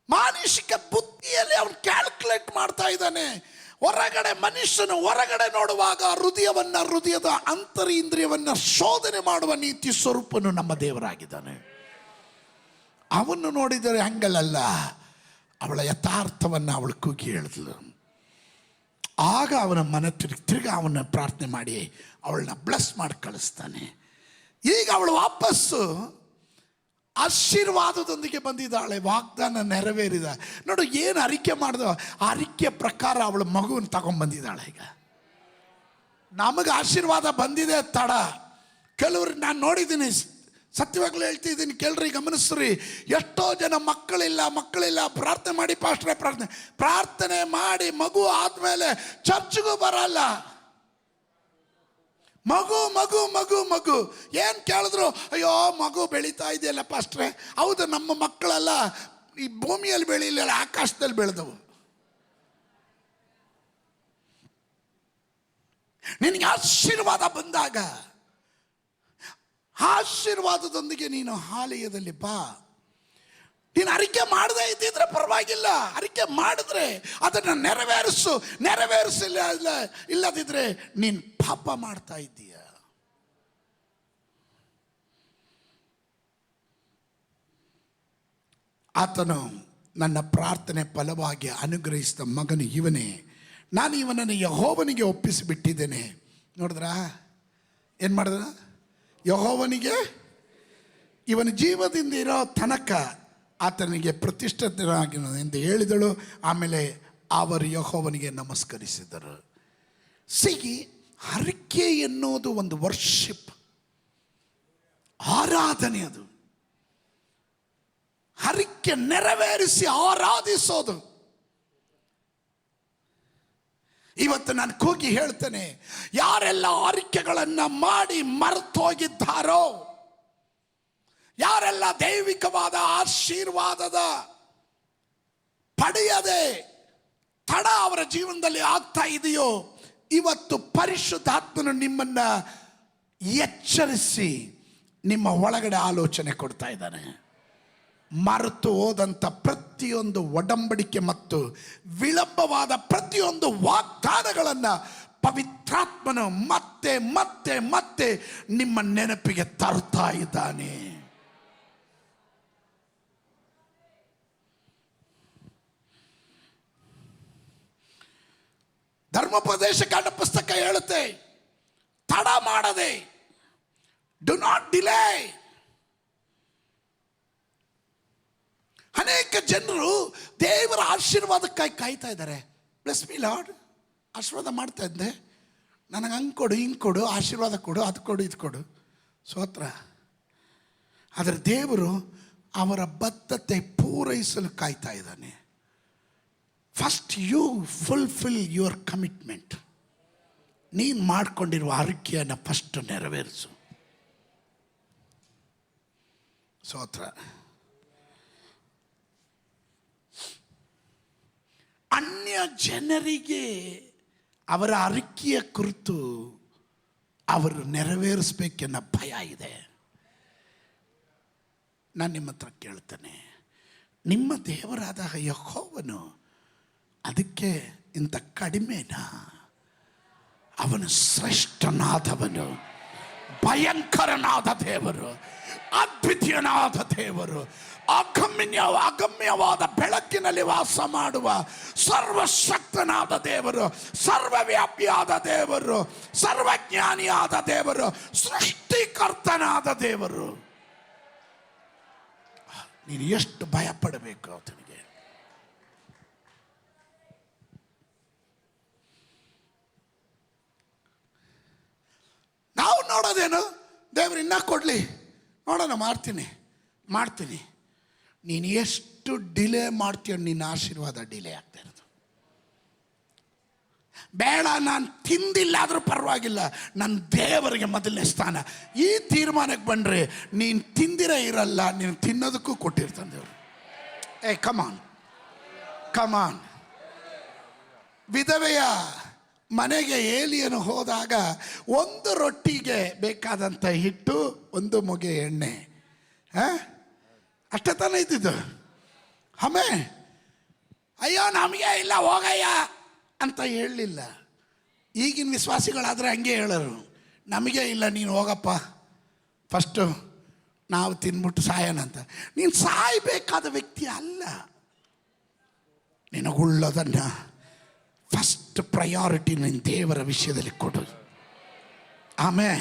ಮಾನಸಿಕ ಬುದ್ಧಿಯಲ್ಲಿ ಅವನು ಕ್ಯಾಲ್ಕುಲೇಟ್ ಮಾಡ್ತಾ ಇದ್ದಾನೆ. ಹೊರಗಡೆ ಮನುಷ್ಯನು ಹೊರಗಡೆ ನೋಡುವಾಗ ಹೃದಯದ ಅಂತರಿಂದ್ರಿಯವನ್ನು ಶೋಧನೆ ಮಾಡುವ ನೀತಿ ಸ್ವರೂಪನು ನಮ್ಮ ದೇವರಾಗಿದ್ದಾನೆ. ಅವನ್ನು ನೋಡಿದರೆ ಹಂಗಲ್ಲ, ಅವಳ ಯಥಾರ್ಥವನ್ನು ಅವಳು ಕೂಗಿ ಹೇಳಿದ್ಲು. ಆಗ ಅವನ ಮನ ತಿರ್ಗ ಅವನ್ನ ಪ್ರಾರ್ಥನೆ ಮಾಡಿ ಅವಳನ್ನ ಬ್ಲೆಸ್ ಮಾಡಿ ಕಳಿಸ್ತಾನೆ. ಈಗ ಅವಳು ವಾಪಸ್ಸು ಆಶೀರ್ವಾದದೊಂದಿಗೆ ಬಂದಿದ್ದಾಳೆ. ವಾಗ್ದಾನ ನೆರವೇರಿದ. ನೋಡು ಏನು ಅರಿಕೆ ಮಾಡಿದ, ಆ ಅರಿಕೆ ಪ್ರಕಾರ ಅವಳು ಮಗುವನ್ನು ತಗೊಂಡ್ಬಂದಿದ್ದಾಳೆ. ಈಗ ನಮಗೆ ಆಶೀರ್ವಾದ ಬಂದಿದೆ ತಡ. ಕೆಲವರು ನಾನು ನೋಡಿದ್ದೀನಿ, ಸತ್ಯವಾಗ್ಲೂ ಹೇಳ್ತಿದ್ದೀನಿ, ಕೇಳ್ರಿ, ಗಮನಿಸ್ರಿ. ಎಷ್ಟೋ ಜನ ಮಕ್ಕಳಿಲ್ಲ ಪ್ರಾರ್ಥನೆ ಮಾಡಿ ಪಾಸ್ಟ್ರೆ ಪ್ರಾರ್ಥನೆ ಮಾಡಿ ಮಗು ಆದ್ಮೇಲೆ ಚರ್ಚ್ಗೂ ಬರಲ್ಲ. ಮಗು ಮಗು ಮಗು ಮಗು ಏನು ಕೇಳಿದ್ರು, ಅಯ್ಯೋ ಮಗು ಬೆಳೀತಾ ಇದೆಯಲ್ಲ ಪಾಸ್ಟ್ರೆ. ಹೌದು, ನಮ್ಮ ಮಕ್ಕಳೆಲ್ಲ ಈ ಭೂಮಿಯಲ್ಲಿ ಬೆಳೀಲಿಲ್ಲ, ಆಕಾಶದಲ್ಲಿ ಬೆಳೆದವು. ನಿನಗೆ ಆಶೀರ್ವಾದ ಬಂದಾಗ ಆಶೀರ್ವಾದದೊಂದಿಗೆ ನೀನು ಆಲಯದಲ್ಲಿ ಬಾ. ನೀನು ಅರಿಕೆ ಮಾಡದೇ ಇದ್ದಿದ್ರೆ ಪರವಾಗಿಲ್ಲ, ಅರಿಕೆ ಮಾಡಿದ್ರೆ ಅದನ್ನು ನೆರವೇರಿಸಿಲ್ಲ ಇಲ್ಲದಿದ್ರೆ ನೀನು ಪಾಪ ಮಾಡ್ತಾ ಇದ್ದೀಯ. ಆತನು ನನ್ನ ಪ್ರಾರ್ಥನೆ ಫಲವಾಗಿ ಅನುಗ್ರಹಿಸಿದ ಮಗನು ಇವನೇ, ನಾನು ಇವನನ್ನು ಯೆಹೋವನಿಗೆ ಒಪ್ಪಿಸಿಬಿಟ್ಟಿದ್ದೇನೆ. ನೋಡಿದ್ರಾ ಏನು ಮಾಡಿದ? ಯೆಹೋವನಿಗೆ ಇವನ ಜೀವದಿಂದ ಇರೋ ತನಕ ಆತನಿಗೆ ಪ್ರತಿಷ್ಠಿತನಾಗಿ ಎಂದು ಹೇಳಿದಳು. ಆಮೇಲೆ ಅವರು ಯೆಹೋವನಿಗೆ ನಮಸ್ಕರಿಸಿದರು. ಹರಕೆ ಎನ್ನುವುದು ಒಂದು ವರ್ಷಿಪ್, ಆರಾಧನೆ. ಅದು ಹರಕೆ ನೆರವೇರಿಸಿ ಆರಾಧಿಸೋದು. ಇವತ್ತು ನಾನು ಕೂಗಿ ಹೇಳ್ತೇನೆ, ಯಾರೆಲ್ಲ ಆರಿಕೆಗಳನ್ನು ಮಾಡಿ ಮರೆತೋಗಿದ್ದಾರೋ, ಯಾರೆಲ್ಲ ದೈವಿಕವಾದ ಆಶೀರ್ವಾದದ ಪಡೆಯದೆ ತಡ ಅವರ ಜೀವನದಲ್ಲಿ ಆಗ್ತಾ ಇದೆಯೋ, ಇವತ್ತು ಪರಿಶುದ್ಧಾತ್ಮನು ನಿಮ್ಮನ್ನ ಎಚ್ಚರಿಸಿ ನಿಮ್ಮ ಒಳಗಡೆ ಆಲೋಚನೆ ಕೊಡ್ತಾ ಇದ್ದಾನೆ. ಮರೆತು ಹೋದಂಥ ಪ್ರತಿಯೊಂದು ಒಡಂಬಡಿಕೆ ಮತ್ತು ವಿಳಂಬವಾದ ಪ್ರತಿಯೊಂದು ವಾಗ್ದಾನಗಳನ್ನು ಪವಿತ್ರಾತ್ಮನು ಮತ್ತೆ ಮತ್ತೆ ಮತ್ತೆ ನಿಮ್ಮ ನೆನಪಿಗೆ ತರ್ತಾ ಇದ್ದಾನೆ. ಧರ್ಮೋಪದೇಶ ಕಾಂಡ ಪುಸ್ತಕ ಹೇಳುತ್ತೆ, ತಡ ಮಾಡದೆ, ಡು ನಾಟ್ ಡಿಲೇ. ಅನೇಕ ಜನರು ದೇವರ ಆಶೀರ್ವಾದಕ್ಕಾಗಿ ಕಾಯ್ತಾ ಇದ್ದಾರೆ. ಬ್ಲೆಸ್ ಮೀ ಲಾರ್ಡ್, ಆಶೀರ್ವಾದ ಮಾಡ್ತಾ ಇದ್ದೆ, ನನಗೆ ಹಂಗೆ ಕೊಡು, ಹಿಂಗೆ ಕೊಡು, ಆಶೀರ್ವಾದ ಕೊಡು, ಅದು ಕೊಡು, ಇದು ಕೊಡು, ಸ್ತೋತ್ರ. ಆದರೆ ದೇವರು ಅವರ ಬದ್ಧತೆ ಪೂರೈಸಲು ಕಾಯ್ತಾ ಇದ್ದಾನೆ. First you fulfil your commitment. ನೀನು ಮಾಡಿಕೊಂಡಿರುವ ಆರೋಗ್ಯನ ಫಸ್ಟ್ ನೆರವೇರಿಸು. ಸ್ತೋತ್ರ. ಅನ್ಯ ಜನರಿಗೆ ಅವರ ಅರಿಕೆಯ ಕುರಿತು ಅವರು ನೆರವೇರಿಸಬೇಕೆನ್ನೋ ಭಯ ಇದೆ. ನಾನು ನಿಮ್ಮ ಹತ್ರ ಕೇಳ್ತೇನೆ, ನಿಮ್ಮ ದೇವರಾದ ಯೆಹೋವನು ಅದಕ್ಕೆ ಇಂಥ ಕಡಿಮೆನಾ? ಅವನು ಶ್ರೇಷ್ಠನಾದವನು, ಭಯಂಕರನಾದ ದೇವರು, ಅದ್ವಿತೀಯನಾದ ದೇವರು, ಅಗಮ್ಯವಾದ ಬೆಳಕಿನಲ್ಲಿ ವಾಸ ಮಾಡುವ ಸರ್ವಶಕ್ತನಾದ ದೇವರು, ಸರ್ವವ್ಯಾಪಿಯಾದ ದೇವರು, ಸರ್ವಜ್ಞಾನಿಯಾದ ದೇವರು, ಸೃಷ್ಟಿಕರ್ತನಾದ ದೇವರು. ನೀನು ಎಷ್ಟು ಭಯ ಪಡಬೇಕು ಆತನಿಗೆ. ನಾವು ನೋಡೋದೇನು, ದೇವರು ಇನ್ನ ಕೊಡಲಿ, ನೋಡೋಣ, ಮಾಡ್ತೀನಿ. ನೀನು ಎಷ್ಟು ಡಿಲೇ ಮಾಡ್ತೀಯ, ನಿನ್ನ ಆಶೀರ್ವಾದ ಡಿಲೇ ಆಗ್ತಾ ಇರೋದು. ಬೇಡ, ನಾನು ತಿಂದಿಲ್ಲ ಆದರೂ ಪರವಾಗಿಲ್ಲ, ನನ್ನ ದೇವರಿಗೆ ಮೊದಲನೇ ಸ್ಥಾನ. ಈ ತೀರ್ಮಾನಕ್ಕೆ ಬಂದರೆ ನೀನು ತಿಂದಿರೇ ಇರಲ್ಲ, ನೀನು ತಿನ್ನೋದಕ್ಕೂ ಕೊಟ್ಟಿರ್ತಾನೆ ದೇವರು. ಕಮಾನ್. ವಿಧವೆಯ ಮನೆಗೆ ಏಲಿಯನು ಹೋದಾಗ ಒಂದು ರೊಟ್ಟಿಗೆ ಬೇಕಾದಂಥ ಹಿಟ್ಟು, ಒಂದು ಮೊಗೆ ಎಣ್ಣೆ, ಅಷ್ಟೇ ತಾನೇ ಇದ್ದಿದ್ದು. ಅಯ್ಯೋ ನಮಗೆ ಇಲ್ಲ ಹೋಗಯ್ಯ ಅಂತ ಹೇಳಲಿಲ್ಲ. ಈಗಿನ ವಿಶ್ವಾಸಿಗಳಾದರೆ ಹಂಗೆ ಹೇಳೋರು, ನಮಗೆ ಇಲ್ಲ, ನೀನು ಹೋಗಪ್ಪ, ಫಸ್ಟು ನಾವು ತಿನ್ಬಿಟ್ಟು ಸಾಯೋಣ ಅಂತ. ನೀನು ಸಾಯಬೇಕಾದ ವ್ಯಕ್ತಿ ಅಲ್ಲ. ನಿನಗುಳ್ಳದನ್ನು ಫಸ್ಟ್ ಪ್ರಯಾರಿಟಿ ನಿನ್ನ ದೇವರ ವಿಷಯದಲ್ಲಿ ಕೊಡು. ಆಮೇಲೆ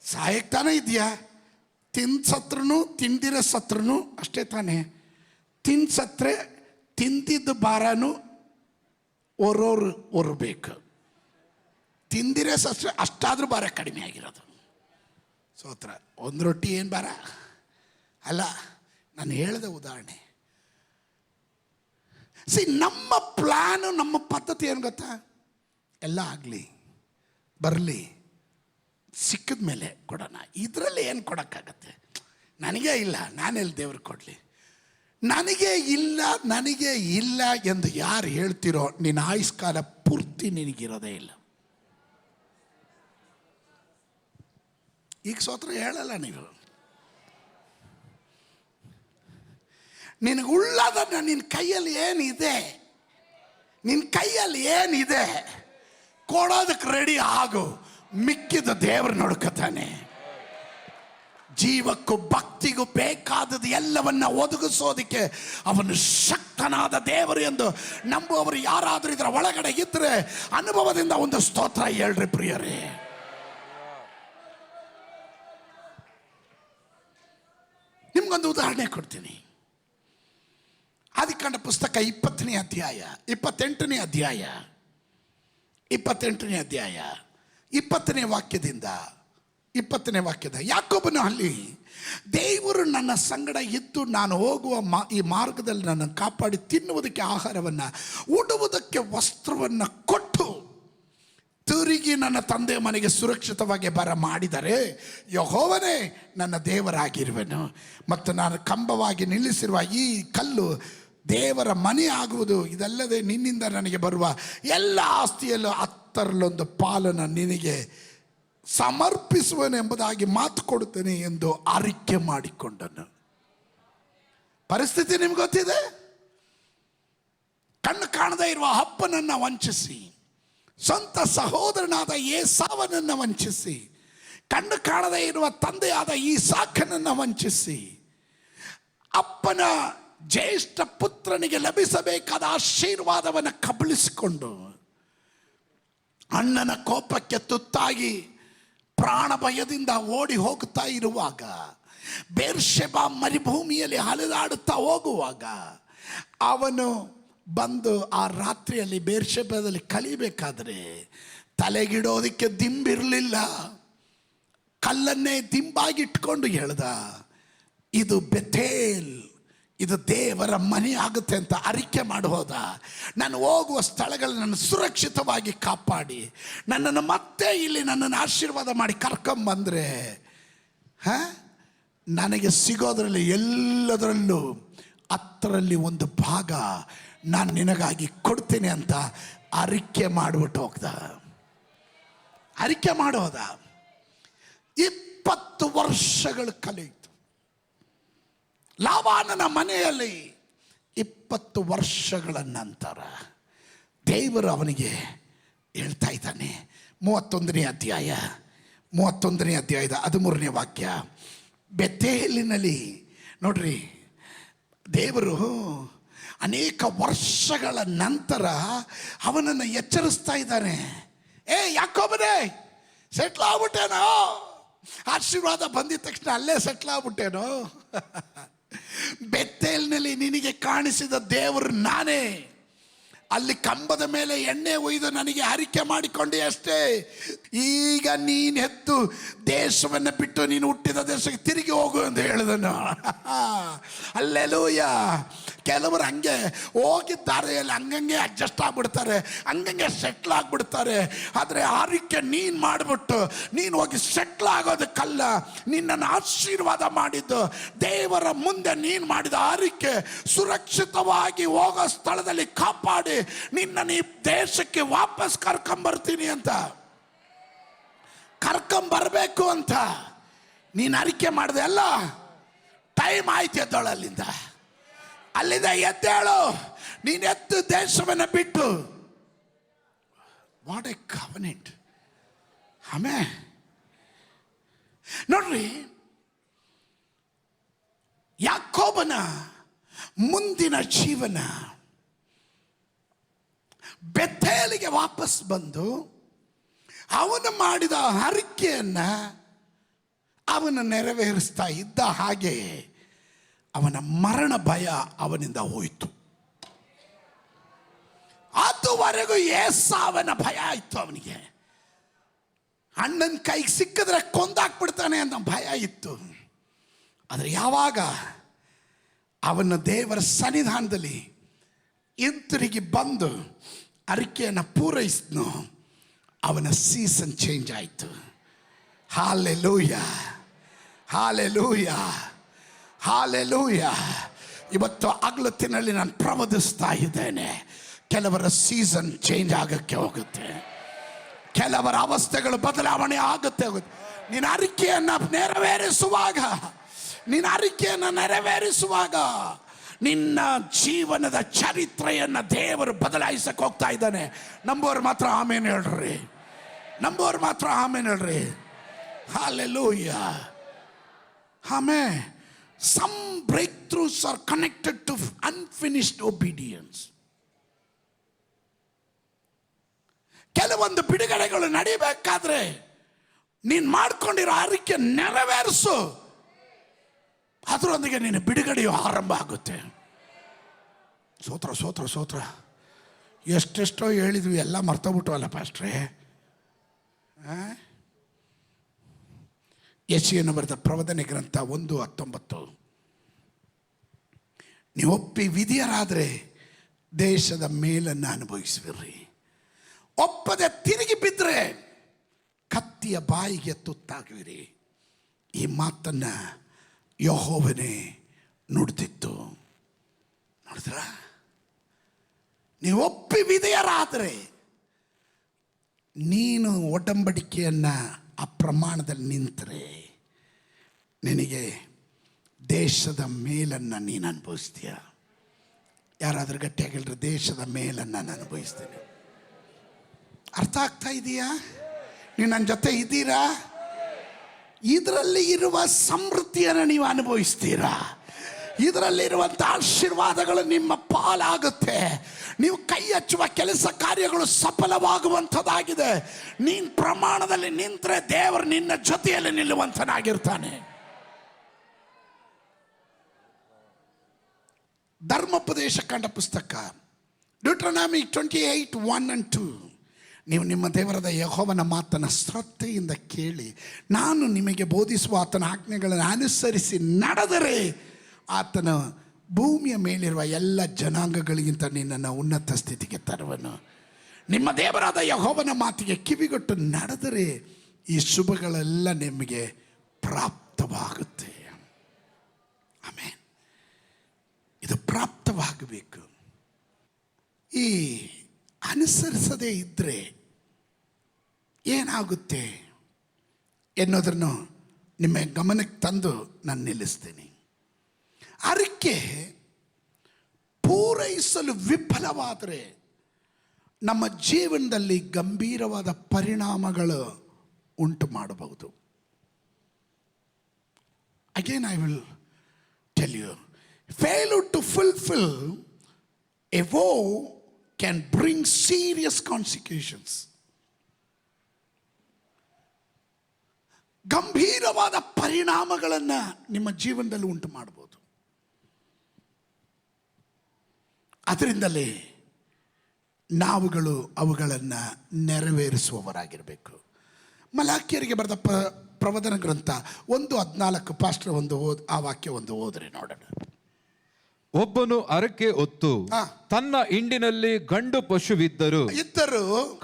ಸಾಯಕ್ಕೆ ತಾನೇ ಇದೆಯಾ? ಸತ್ರನು ತಿಂದಿರೋ ಸತ್ರನು ಅಷ್ಟೇ ತಾನೇ. ಸತ್ರೆ ತಿಂದಿದ್ದ ಭಾರನು ಹೊರಬೇಕು. ತಿಂದಿರೋ ಸತ್ರೆ ಅಷ್ಟಾದ್ರೂ ಭಾರ ಕಡಿಮೆ ಆಗಿರೋದು. ಸ್ತೋತ್ರ. ಒಂದು ರೊಟ್ಟಿ ಏನು ಭಾರ ಅಲ್ಲ. ನಾನು ಹೇಳಿದ ಉದಾಹರಣೆ. ನಮ್ಮ ಪ್ಲಾನು, ನಮ್ಮ ಪದ್ಧತಿ ಏನು ಗೊತ್ತಾ? ಎಲ್ಲ ಆಗಲಿ, ಬರಲಿ, ಸಿಕ್ಕಿದ ಮೇಲೆ ಕೊಡೋಣ. ಇದರಲ್ಲಿ ಏನು ಕೊಡೋಕ್ಕಾಗತ್ತೆ? ನನಗೇ ಇಲ್ಲ, ನಾನೆಲ್ಲಿ ದೇವ್ರಿಗೆ ಕೊಡಲಿ? ನನಗೆ ಇಲ್ಲ ಎಂದು ಯಾರು ಹೇಳ್ತಿರೋ, ನಿನ್ನ ಆಯುಷ್ಕಾಲ ಪೂರ್ತಿ ನಿನಗಿರೋದೇ ಇಲ್ಲ. ಈಗ ಸ್ತೋತ್ರ ಹೇಳಲ್ಲ ನೀವು. ನಿನಗುಳ್ಳದನ್ನು ನಿನ್ನ ಕೈಯಲ್ಲಿ ಏನಿದೆ ಕೊಡೋದಕ್ಕೆ ರೆಡಿ ಆಗು. ಮಿಕ್ಕಿದ ದೇವರು ನೋಡ್ಕೊತಾನೆ. ಜೀವಕ್ಕೂ ಭಕ್ತಿಗೂ ಬೇಕಾದದ್ದು ಎಲ್ಲವನ್ನ ಒದಗಿಸೋದಕ್ಕೆ ಅವನು ಶಕ್ತನಾದ ದೇವರು ಎಂದು ನಂಬುವವರು ಯಾರಾದರೂ ಇದರ ಒಳಗಡೆ ಇದ್ರೆ ಅನುಭವದಿಂದ ಒಂದು ಸ್ತೋತ್ರ ಹೇಳ್ರಿ ಪ್ರಿಯರೇ. ನಿಮ್ಗೊಂದು ಉದಾಹರಣೆ ಕೊಡ್ತೀನಿ. ಆದಿಕಾಂಡ ಪುಸ್ತಕ 28ನೇ ಅಧ್ಯಾಯ 20ನೇ ವಾಕ್ಯದಿಂದ ಯಾಕೋಬನು ಅಲ್ಲಿ, ದೇವರು ನನ್ನ ಸಂಗಡ ಇದ್ದು ನಾನು ಹೋಗುವ ಈ ಮಾರ್ಗದಲ್ಲಿ ನನ್ನನ್ನು ಕಾಪಾಡಿ ತಿನ್ನುವುದಕ್ಕೆ ಆಹಾರವನ್ನು, ಉಡುವುದಕ್ಕೆ ವಸ್ತ್ರವನ್ನು ಕೊಟ್ಟು ತಿರುಗಿ ನನ್ನ ತಂದೆ ಮನೆಗೆ ಸುರಕ್ಷಿತವಾಗಿ ಬರ ಮಾಡಿದರೆ ಯೆಹೋವನೇ ನನ್ನ ದೇವರಾಗಿರುವೆನು ಮತ್ತು ನಾನು ಕಂಬವಾಗಿ ನಿಲ್ಲಿಸಿರುವ ಈ ಕಲ್ಲು ದೇವರ ಮನೆ ಆಗುವುದು. ಇದಲ್ಲದೆ ನಿನ್ನಿಂದ ನನಗೆ ಬರುವ ಎಲ್ಲ ಆಸ್ತಿಯಲ್ಲೂ 10ರಲ್ಲಿ 1 ಪಾಲನ್ನು ನಿನಗೆ ಸಮರ್ಪಿಸುವನೆಂಬುದಾಗಿ ಮಾತು ಕೊಡುತ್ತೇನೆ ಎಂದು ಆರಿಕೆ ಮಾಡಿಕೊಂಡನು. ಪರಿಸ್ಥಿತಿ ನಿಮ್ಗೆ ಗೊತ್ತಿದೆ. ಕಣ್ಣು ಕಾಣದೇ ಇರುವ ಅಪ್ಪನನ್ನು ವಂಚಿಸಿ ಸ್ವಂತ ಸಹೋದರನಾದ ಏಸಾವನನ್ನು ವಂಚಿಸಿ, ಕಣ್ಣು ಕಾಣದೇ ಇರುವ ತಂದೆಯಾದ ಈಸಾಕನನ್ನು ವಂಚಿಸಿ, ಅಪ್ಪನ ಜ್ಯೇಷ್ಠ ಪುತ್ರನಿಗೆ ಲಭಿಸಬೇಕಾದ ಆಶೀರ್ವಾದವನ್ನು ಕಬಳಿಸಿಕೊಂಡು, ಅಣ್ಣನ ಕೋಪಕ್ಕೆ ತುತ್ತಾಗಿ ಪ್ರಾಣ ಭಯದಿಂದ ಓಡಿ ಹೋಗ್ತಾ ಇರುವಾಗ, ಬೇರ್ಷೆಬಾ ಮರುಭೂಮಿಯಲ್ಲಿ ಅಲೆದಾಡುತ್ತಾ ಹೋಗುವಾಗ, ಅವನು ಬಂದು ಆ ರಾತ್ರಿಯಲ್ಲಿ ಬೇರ್ಷೆಬಾದಲ್ಲಿ ಕಳಿಬೇಕಾದ್ರೆ ತಲೆಗಿಡೋದಕ್ಕೆ ದಿಂಬಿರಲಿಲ್ಲ. ಕಲ್ಲನ್ನೇ ದಿಂಬಾಗಿಟ್ಕೊಂಡು ಹೇಳ್ದ, ಇದು ಬೆಥೇಲ್, ಇದು ದೇವರ ಮನೆ ಆಗುತ್ತೆ ಅಂತ ಅರಿಕೆ ಮಾಡಿ ಹೋದ. ನಾನು ಹೋಗುವ ಸ್ಥಳಗಳನ್ನು ಸುರಕ್ಷಿತವಾಗಿ ಕಾಪಾಡಿ ನನ್ನನ್ನು ಮತ್ತೆ ಇಲ್ಲಿ ನನ್ನನ್ನು ಆಶೀರ್ವಾದ ಮಾಡಿ ಕರ್ಕೊಂಬಂದರೆ ನನಗೆ ಸಿಗೋದ್ರಲ್ಲಿ ಎಲ್ಲದರಲ್ಲೂ 10ರಲ್ಲಿ 1 ಭಾಗ ನಾನು ನಿನಗಾಗಿ ಕೊಡ್ತೀನಿ ಅಂತ ಅರಿಕೆ ಮಾಡಿಬಿಟ್ಟು ಹೋಗ್ದ. ಅರಿಕೆ ಮಾಡೋದ. 20 ವರ್ಷಗಳು ಕಳೆಯಿತು. ಲಾಬಾನನ ಮನೆಯಲ್ಲಿ 20 ವರ್ಷಗಳ ನಂತರ ದೇವರು ಅವನಿಗೆ ಹೇಳ್ತಾ ಇದ್ದಾನೆ. 31ನೇ ಅಧ್ಯಾಯದ 13ನೇ ವಾಕ್ಯ. ಬೆಥೇಲಿನಲ್ಲಿ ನೋಡ್ರಿ, ದೇವರು ಅನೇಕ ವರ್ಷಗಳ ನಂತರ ಅವನನ್ನು ಎಚ್ಚರಿಸ್ತಾ ಇದ್ದಾನೆ. ಯಾಕೋಬನೇ, ಸೆಟ್ಲ್ ಆಗ್ಬಿಟ್ಟೇನೋ? ಆಶೀರ್ವಾದ ಬಂದಿದ ತಕ್ಷಣ ಅಲ್ಲೇ ಸೆಟ್ಲ್ ಆಗ್ಬಿಟ್ಟೇನೋ? ಬೆಥೇಲಿನಲ್ಲಿ ನಿನಗೆ ಕಾಣಿಸಿದ ದೇವರು ನಾನೇ. ಅಲ್ಲಿ ಕಂಬದ ಮೇಲೆ ಎಣ್ಣೆ ಒಯ್ದು ನನಗೆ ಅರಿಕೆ ಮಾಡಿಕೊಂಡೆ ಅಷ್ಟೇ. ಈಗ ನೀನು ಎದ್ದು ದೇಶವನ್ನು ಬಿಟ್ಟು ನೀನು ಹುಟ್ಟಿದ ದೇಶಕ್ಕೆ ತಿರುಗಿ ಹೋಗು ಅಂತ ಹೇಳಿದನು. ಅಲ್ಲೆಲೂಯ. ಕೆಲವರು ಹಂಗೆ ಹೋಗಿದ್ದಾರೆ, ಅಲ್ಲಿ ಹಂಗಂಗೆ ಅಡ್ಜಸ್ಟ್ ಆಗ್ಬಿಡ್ತಾರೆ, ಹಂಗಂಗೆ ಸೆಟ್ಲ್ ಆಗ್ಬಿಡ್ತಾರೆ. ಆದರೆ ಆರಿಕೆ ನೀನು ಮಾಡಿಬಿಟ್ಟು ನೀನು ಹೋಗಿ ಸೆಟ್ಲ್ ಆಗೋದಕ್ಕಲ್ಲ, ನಿನ್ನನ್ನು ಆಶೀರ್ವಾದ ಮಾಡಿದ್ದು ದೇವರ ಮುಂದೆ ನೀನು ಮಾಡಿದ ಆರಿಕೆ ಸುರಕ್ಷಿತವಾಗಿ ಹೋಗೋ ಸ್ಥಳದಲ್ಲಿ ಕಾಪಾಡಿ ನಿನ್ನನ್ನು ಈ ದೇಶಕ್ಕೆ ವಾಪಸ್ ಕರ್ಕೊಂಬರ್ತೀನಿ ಅಂತ, ಕರ್ಕೊಂಬರ್ಬೇಕು ಅಂತ ನೀನು ಅರಿಕೆ ಮಾಡಿದೆ ಅಲ್ಲ. ಟೈಮ್ ಆಯ್ತು, ಎದ್ದೋಳು ಅಲ್ಲಿಂದ ಎದ್ದೇಳು. ನೀನು ಎದ್ದು ದೇಶವನ್ನು ಬಿಟ್ಟು. What A covenant. ಆಮೇಲೆ ನೋಡ್ರಿ, ಯಾಕೋಬನ ಮುಂದಿನ ಜೀವನ ಬೆಥೇಲಿಗೆ ವಾಪಸ್ ಬಂದು ಅವನು ಮಾಡಿದ ಹರಕೆಯನ್ನ ಅವನು ನೆರವೇರಿಸ್ತಾ ಇದ್ದ ಹಾಗೆ ಅವನ ಮರಣ ಭಯ ಅವನಿಂದ ಹೋಯಿತು. ಅದುವರೆಗೂ ಏಸಾವನ ಭಯ ಇತ್ತು ಅವನಿಗೆ. ಅಣ್ಣನ ಕೈಗೆ ಸಿಕ್ಕಿದ್ರೆ ಕೊಂದಾಕ್ಬಿಡ್ತಾನೆ ಅಂತ ಭಯ ಇತ್ತು. ಆದರೆ ಯಾವಾಗ ಅವನ ದೇವರ ಸನ್ನಿಧಾನದಲ್ಲಿ ಹಿಂತಿರುಗಿ ಬಂದು ಅರಿಕೆಯನ್ನು ಪೂರೈಸಿದ್ನೋ, ಅವನ ಸೀಸನ್ ಚೇಂಜ್ ಆಯಿತು. Hallelujah, hallelujah, hallelujah. ಇವತ್ತು ಹಗಲೊತ್ತಿನಲ್ಲಿ ನಾನು ಪ್ರವದಿಸ್ತಾ ಇದ್ದೇನೆ, ಕೆಲವರ ಸೀಸನ್ ಚೇಂಜ್ ಆಗಕ್ಕೆ ಹೋಗುತ್ತೆ, ಕೆಲವರ ಅವಸ್ಥೆಗಳು ಬದಲಾವಣೆ ಆಗುತ್ತೆ. ನೀನು ಅರಿಕೆಯನ್ನು ನೆರವೇರಿಸುವಾಗ ನಿನ್ನ ಜೀವನದ ಚರಿತ್ರೆಯನ್ನು ದೇವರು ಬದಲಾಯಿಸಕ್ಕೆ ಹೋಗ್ತಾ ಇದ್ದಾನೆ. ನಂಬೋರು ಮಾತ್ರ ಆಮೇನ್ ಹೇಳ್ರಿ, ನಂಬೋರು ಮಾತ್ರ ಆಮೇನ್ ಹೇಳ್ರಿ. Hallelujah. Amen. Some breakthroughs are connected to unfinished obedience. ಕೆಲವೊಂದು ಬಿಡುಗಡೆಗಳು ನಡೀಬೇಕಾದ್ರೆ ನೀನು ಮಾಡ್ಕೊಂಡಿರೋ ಅರಿಕೆ ನೆರವೇರಿಸು, ಅದರೊಂದಿಗೆ ನಿನ್ನ ಬಿಡುಗಡೆಯು ಆರಂಭ ಆಗುತ್ತೆ. ಸೋತ್ರ ಸೋತ್ರ ಸೋತ್ರ. ಎಷ್ಟೆಷ್ಟೋ ಹೇಳಿದ್ವಿ, ಎಲ್ಲ ಮರ್ತೋಗ್ಬಿಟ್ಟವಲ್ಲ ಪಾಸ್ಟ್ರೇ. ಯೆಶಾಯನು ಬರೆದ ಪ್ರವಾದನೆ ಗ್ರಂಥ 1:19. ನೀವು ಒಪ್ಪಿ ವಿಧಿಯರಾದರೆ ದೇಶದ ಮೇಲನ್ನು ಅನುಭವಿಸುವಿರಿ, ಒಪ್ಪದೆ ತಿರುಗಿ ಬಿದ್ದರೆ ಕತ್ತಿಯ ಬಾಯಿಗೆ ತುತ್ತಾಗುವಿರಿ. ಈ ಮಾತನ್ನು ಯೆಹೋವನೇ ನುಡಿದಿತ್ತು. ನೋಡಿದ್ರ, ನೀವು ಒಪ್ಪಿ ವಿಧೇಯರಾದರೆ, ನೀನು ಒಡಂಬಡಿಕೆಯನ್ನು ಆ ಪ್ರಮಾಣದಲ್ಲಿ ನಿಂತರೆ ನಿನಗೆ ದೇಶದ ಮೇಲನ್ನು ನೀನು ಅನುಭವಿಸ್ತೀಯ. ಯಾರಾದರೂ ಗಟ್ಟಿಯಾಗಿ ಹೇಳ್ರಿ, ದೇಶದ ಮೇಲನ್ನು ನಾನು ಅನುಭವಿಸ್ತೇನೆ. ಅರ್ಥ ಆಗ್ತಾ ಇದೆಯಾ? ನೀವು ನನ್ನ ಜೊತೆ ಇದ್ದೀರಾ? ಇದರಲ್ಲಿ ಇರುವ ಸಮೃದ್ಧಿಯನ್ನು ನೀವು ಅನುಭವಿಸ್ತೀರಾ. ಇದರಲ್ಲಿರುವಂಥ ಆಶೀರ್ವಾದಗಳು ನಿಮ್ಮ ಪಾಲಾಗುತ್ತೆ. ನೀವು ಕೈ ಹಚ್ಚುವ ಕೆಲಸ ಕಾರ್ಯಗಳು ಸಫಲವಾಗುವಂಥದ್ದಾಗಿದೆ. ನೀನು ಪ್ರಮಾಣದಲ್ಲಿ ನಿಂತರೆ ದೇವರು ನಿನ್ನ ಜೊತೆಯಲ್ಲಿ ನಿಲ್ಲುವಂತನಾಗಿರ್ತಾನೆ. ಧರ್ಮೋಪದೇಶ ಕಂಡ ಪುಸ್ತಕ ಡ್ಯೂಟ್ರೋನಾಮಿ 28:1-2. ನೀವು ನಿಮ್ಮ ದೇವರಾದ ಯೆಹೋವನ ಮಾತನ್ನು ಶ್ರದ್ಧೆಯಿಂದ ಕೇಳಿ ನಾನು ನಿಮಗೆ ಬೋಧಿಸುವ ಆತನ ಆಜ್ಞೆಗಳನ್ನು ಅನುಸರಿಸಿ ನಡೆದರೆ ಆತನ ಭೂಮಿಯ ಮೇಲಿರುವ ಎಲ್ಲ ಜನಾಂಗಗಳಿಗಿಂತ ನಿನ್ನನ್ನು ಉನ್ನತ ಸ್ಥಿತಿಗೆ ತರುವನು. ನಿಮ್ಮ ದೇವರಾದ ಯೆಹೋವನ ಮಾತಿಗೆ ಕಿವಿಗೊಟ್ಟು ನಡೆದರೆ ಈ ಶುಭಗಳೆಲ್ಲ ನಿಮಗೆ ಪ್ರಾಪ್ತವಾಗುತ್ತೆ. ಆಮೇನ್. ಇದು ಪ್ರಾಪ್ತವಾಗಬೇಕು. ಈ ಅನುಸರಿಸದೇ ಇದ್ದರೆ ಏನಾಗುತ್ತೆ ಎನ್ನುವುದನ್ನು ನಿಮ್ಮ ಗಮನಕ್ಕೆ ತಂದು ನಾನು ನಿಲ್ಲಿಸ್ತೀನಿ. ಅರಿಕೆ ಪೂರೈಸಲು ವಿಫಲವಾದರೆ ನಮ್ಮ ಜೀವನದಲ್ಲಿ ಗಂಭೀರವಾದ ಪರಿಣಾಮಗಳು ಉಂಟು ಮಾಡಬಹುದು. Again I will tell you, failure to fulfill a vow can bring serious consequences. ಗಂಭೀರವಾದ ಪರಿಣಾಮಗಳನ್ನು ನಿಮ್ಮ ಜೀವನದಲ್ಲಿ ಉಂಟು ಮಾಡಬಹುದು. ಅದರಿಂದಲೇ ನಾವುಗಳು ಅವುಗಳನ್ನು ನೆರವೇರಿಸುವವರಾಗಿರಬೇಕು. ಮಲಾಕಿಯರಿಗೆ ಬರೆದ ಪ್ರವಚನ ಗ್ರಂಥ 1:14 ಪಾಸ್ಟರ್ ಆ ವಾಕ್ಯ ಓದ್ರಿ ನೋಡೋಣ. ಒಬ್ಬನು ಅರಕೆ ಹೊತ್ತು ತನ್ನ ಹಿಂಡಿನಲ್ಲಿ ಗಂಡು ಪಶುವಿದ್ದರೂ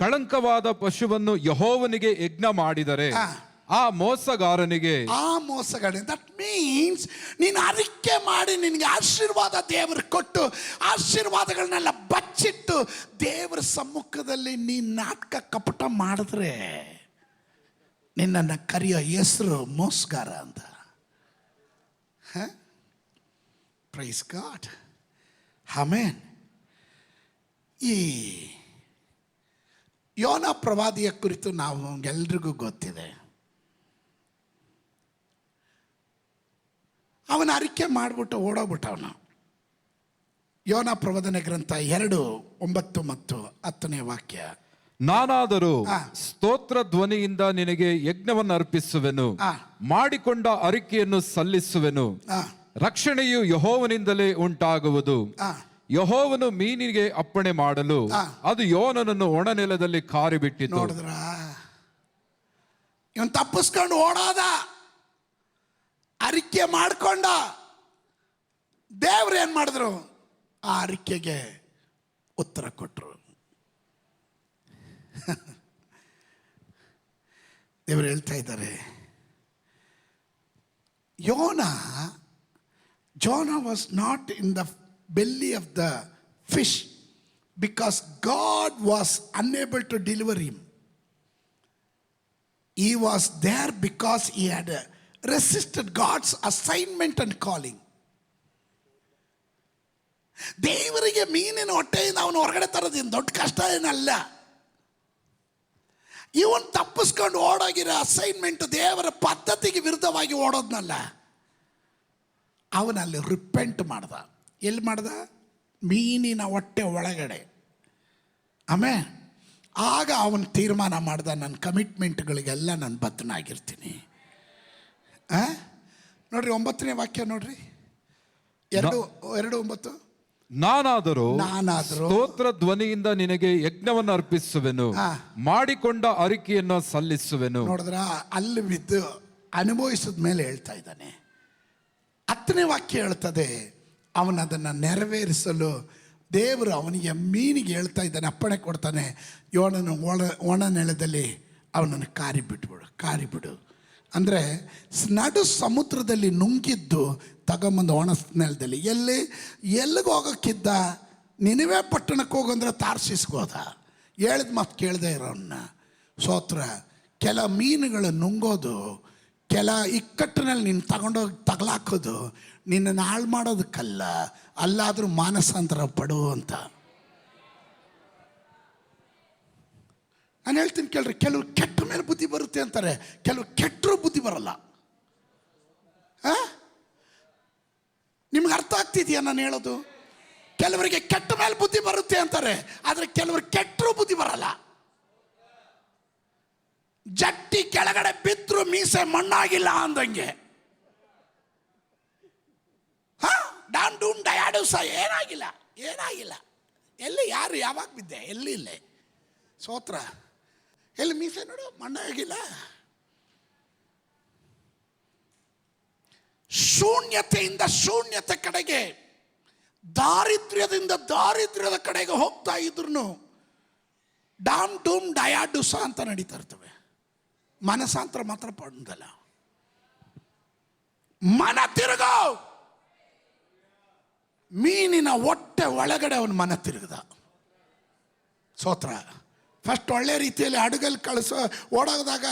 ಕಳಂಕವಾದ ಪಶುವನ್ನು ಯೆಹೋವನಿಗೆ ಯಜ್ಞ ಮಾಡಿದರೆ ಆ ಮೋಸಗಾರನಿಗೆ ದಟ್ ಮೀನ್ಸ್ ನೀನು ಅರಿಕೆ ಮಾಡಿ ನಿನಗೆ ಆಶೀರ್ವಾದ ದೇವರು ಕೊಟ್ಟು ಆಶೀರ್ವಾದಗಳನ್ನೆಲ್ಲ ಬಚ್ಚಿಟ್ಟು ದೇವರ ಸಮ್ಮುಖದಲ್ಲಿ ನೀನು ನಾಟಕ ಕಪಟ ಮಾಡಿದ್ರೆ ನಿನ್ನನ್ನು ಕರೆಯೋ ಹೆಸರು ಮೋಸಗಾರ ಅಂತ. Praise God. ಆಮೆನ್. ಈ ಯೋನ ಪ್ರವಾದಿಯ ಕುರಿತು ನಾವು ಎಲ್ರಿಗೂ ಗೊತ್ತಿದೆ. ಅವನ ಅರಿಕೆ ಮಾಡಿಬಿಟ್ಟು ಓಡೋಗ್ಬಿಟ್ಟವನು. ಯೋನ ಪ್ರವಾದನೆ ಗ್ರಂಥ 2:9 ಮತ್ತು 10ನೇ ವಾಕ್ಯ. ನಾನಾದರೂ ಸ್ತೋತ್ರ ಧ್ವನಿಯಿಂದ ನಿನಗೆ ಯಜ್ಞವನ್ನು ಅರ್ಪಿಸುವೆನು, ಮಾಡಿಕೊಂಡ ಅರಿಕೆಯನ್ನು ಸಲ್ಲಿಸುವೆನು. ರಕ್ಷಣೆಯು ಯೆಹೋವನಿಂದಲೇ ಉಂಟಾಗುವುದು. ಯೆಹೋವನು ಮೀನಿಗೆ ಅಪ್ಪಣೆ ಮಾಡಲು ಅದು ಯೋನನನ್ನು ಒಣನೆಲದಲ್ಲಿ ಕಾರಿಬಿಟ್ಟಿತು. ನೋಡಿದ್ರ, ಇವನ್ ತಪ್ಪಿಸ್ಕೊಂಡು ಓಡೋದ, ಅರಿಕೆ ಮಾಡ್ಕೊಂಡ. ದೇವ್ರು ಏನ್ ಮಾಡಿದ್ರು? ಆ ಅರಿಕೆಗೆ ಉತ್ತರ ಕೊಟ್ಟರು. ದೇವರು ಹೇಳ್ತಾ ಇದ್ದಾರೆ, Jonah was not in the belly of the fish because God was unable to deliver him. He was there because he had resisted God's assignment and calling. ದೇವರಿಗೆ ಮೀನಿನ ಹೊಟ್ಟೆಯಿಂದ ಅವನು ಹೊರಗಡೆ ತರೋದೇನು ದೊಡ್ಡ ಕಷ್ಟ ಏನಲ್ಲ. ಇವನ್ ತಪ್ಪಿಸ್ಕೊಂಡು ಓಡೋಗಿರೋ ಅಸೈನ್ಮೆಂಟ್ ದೇವರ ಪದ್ಧತಿಗೆ ವಿರುದ್ಧವಾಗಿ ಓಡೋದ್ನಲ್ಲ. ಅವನಲ್ಲಿ ರಿಪೆಂಟ್ ಮಾಡ್ದ. ಎಲ್ಲಿ ಮಾಡ್ದ? ಮೀನಿನ ಹೊಟ್ಟೆ ಒಳಗಡೆ. ಆಮೇಲೆ ಆಗ ಅವನು ತೀರ್ಮಾನ ಮಾಡ್ದ, ನನ್ನ ಕಮಿಟ್ಮೆಂಟ್ಗಳಿಗೆಲ್ಲ ನಾನು ಬದ್ಧನಾಗಿರ್ತೀನಿ. ನೋಡ್ರಿ 9ನೇ ವಾಕ್ಯ ನೋಡ್ರಿ, 2:9. ನಾನಾದರೂ ಸ್ತೋತ್ರ ಧ್ವನಿಯಿಂದ ನಿನಗೆ ಯಜ್ಞವನ್ನು ಅರ್ಪಿಸುವೆನು, ಮಾಡಿಕೊಂಡ ಅರಿಕೆಯನ್ನು ಸಲ್ಲಿಸುವೆನು. ನೋಡಿದ್ರ, ಅಲ್ಲಿ ಬಿದ್ದು ಅನುಭವಿಸಿದ ಮೇಲೆ ಹೇಳ್ತಾ ಇದ್ದಾನೆ. 10ನೇ ವಾಕ್ಯ ಹೇಳ್ತದೆ, ಅವನದನ್ನು ನೆರವೇರಿಸಲು ದೇವರು ಅವನಿಗೆ ಮೀನಿಗೆ ಹೇಳ್ತಾ ಇದ್ದಾನೆ, ಅಪ್ಪಣೆ ಕೊಡ್ತಾನೆ, ಯೋನನು ಒಣ ನೆಲದಲ್ಲಿ ಅವನನ್ನು ಕಾರಿಬಿಡು. ಅಂದರೆ ನಡು ಸಮುದ್ರದಲ್ಲಿ ನುಂಗಿದ್ದು ತಗೊಂಬಂದು ಒಣ ನೆಲದಲ್ಲಿ ಎಲ್ಲಿಗೆ ಹೋಗೋಕ್ಕಿದ್ದ? ನಿನವೇ ಪಟ್ಟಣಕ್ಕೆ ಹೋಗಂದ್ರೆ ತಾರ್ಸಿಸ್ಕೋದ. ಹೇಳಿದ ಮಾತು ಕೇಳದೆ ಇರೋನ್ನ ಸೋತ್ರ. ಕೆಲ ಮೀನುಗಳು ನುಂಗೋದು, ಕೆಲ ಇಕ್ಕಟ್ಟಿನಲ್ಲಿ ನೀನು ತಗೊಂಡೋಗಿ ತಗಲಾಕೋದು ನಿನ್ನನ್ನು ಹಾಳು ಮಾಡೋದಕ್ಕಲ್ಲ, ಅಲ್ಲಾದರೂ ಮಾನಸಾಂತರ ಪಡು ಅಂತ. ನಾನು ಹೇಳ್ತೀನಿ ಕೇಳ್ರಿ, ಕೆಲವರು ಕೆಟ್ಟ ಮೇಲೆ ಬುದ್ಧಿ ಬರುತ್ತೆ ಅಂತಾರೆ, ಕೆಲವರು ಕೆಟ್ಟರು ಬುದ್ಧಿ ಬರಲ್ಲ. ನಿಮ್ಗೆ ಅರ್ಥ ಆಗ್ತಿದೆಯಾ ನಾನು ಹೇಳೋದು? ಕೆಲವರಿಗೆ ಕೆಟ್ಟ ಮೇಲೆ ಬುದ್ಧಿ ಬರುತ್ತೆ ಅಂತಾರೆ, ಆದರೆ ಕೆಲವರು ಕೆಟ್ಟರು ಬುದ್ಧಿ ಬರಲ್ಲ. ಜಟ್ಟಿ ಕೆಳಗಡೆ ಬಿದ್ರು ಮೀಸೆ ಮಣ್ಣಾಗಿಲ್ಲ ಅಂದಂಗೆ. ಡಾನ್ ಡೂನ್ ಡಯಾಡುಸ ಏನಾಗಿಲ್ಲ, ಏನಾಗಿಲ್ಲ. ಎಲ್ಲಿ ಯಾರು ಯಾವಾಗ ಬಿದ್ದೆ? ಎಲ್ಲಿ ಇಲ್ಲೇ ಸೋತ್ರ, ಎಲ್ಲಿ ಮೀಸೆ ನೋಡು ಮಣ್ಣಾಗಿಲ್ಲ. ಶೂನ್ಯತೆಯಿಂದ ಶೂನ್ಯತೆ ಕಡೆಗೆ, ದಾರಿದ್ರ್ಯದಿಂದ ದಾರಿದ್ರ್ಯದ ಕಡೆಗೆ ಹೋಗ್ತಾ ಇದ್ರು ಡಾಮ್ ಡೂಮ್ ಡಯಾಡುಸ ಅಂತ ನಡೀತಾ ಇರ್ತವೆ. ಮನಸಾಂತರ ಮಾತ್ರ ಪಡೋದಲ್ಲ. ಮನ ತಿರುಗೋ. ಮೀನಿನ ಹೊಟ್ಟೆ ಒಳಗಡೆ ಅವನ ಮನ ತಿರುಗದ. ಸ್ತೋತ್ರ. ಫಸ್ಟ್ ಒಳ್ಳೆ ರೀತಿಯಲ್ಲಿ ಹಡಗಲ್ಲಿ ಓಡೋದಾಗ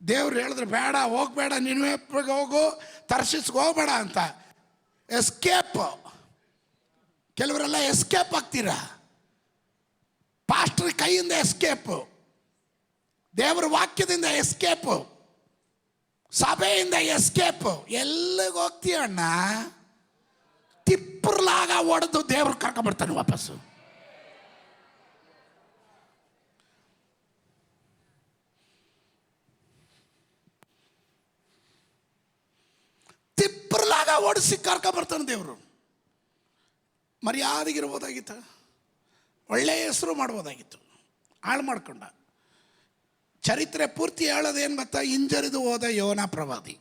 ದೇವ್ರು ಹೇಳಿದ್ರು, ಬೇಡ ಹೋಗ್ಬೇಡ, ನಿನ್ವೆಗೆ ಹೋಗು, ತರ್ಶಿಸ್ಗೆ ಹೋಗ್ಬೇಡ ಅಂತ. ಎಸ್ಕೇಪ್. ಕೆಲವರೆಲ್ಲ ಎಸ್ಕೇಪ್ ಆಗ್ತೀರಾ. ಪಾಸ್ಟರ್ ಕೈಯಿಂದ ಎಸ್ಕೇಪ್, ದೇವರ ವಾಕ್ಯದಿಂದ ಎಸ್ಕೇಪ್, ಸಭೆಯಿಂದ ಎಸ್ಕೇಪ್. ಎಲ್ಲಿಗೆ ಹೋಗ್ತೀಯ ಅಣ್ಣ? ತಿಪ್ಪರ್ಲಾಗ ಹೊಡೆದು ದೇವ್ರು ಕರ್ಕೊಂಡ್ಬರ್ತಾನೆ ವಾಪಸ್ಸು. ತಿಪ್ಪರ್ಲಾಗ ಓಡಿಸಿ ಕರ್ಕೊಂಡ್ಬರ್ತಾನೆ ದೇವರು. ಮರ್ಯಾದೆಗಿರ್ಬೋದಾಗಿತ್ತು, ಒಳ್ಳೆಯ ಹೆಸರು ಮಾಡ್ಬೋದಾಗಿತ್ತು, ಹಾಳು ಮಾಡ್ಕೊಂಡ. ಚರಿತ್ರೆ ಪೂರ್ತಿ ಹೇಳೋದೇನು ಗೊತ್ತಾ? ಹಿಂಜರಿದು ಹೋದ ಯೋನ ಪ್ರವಾದಿ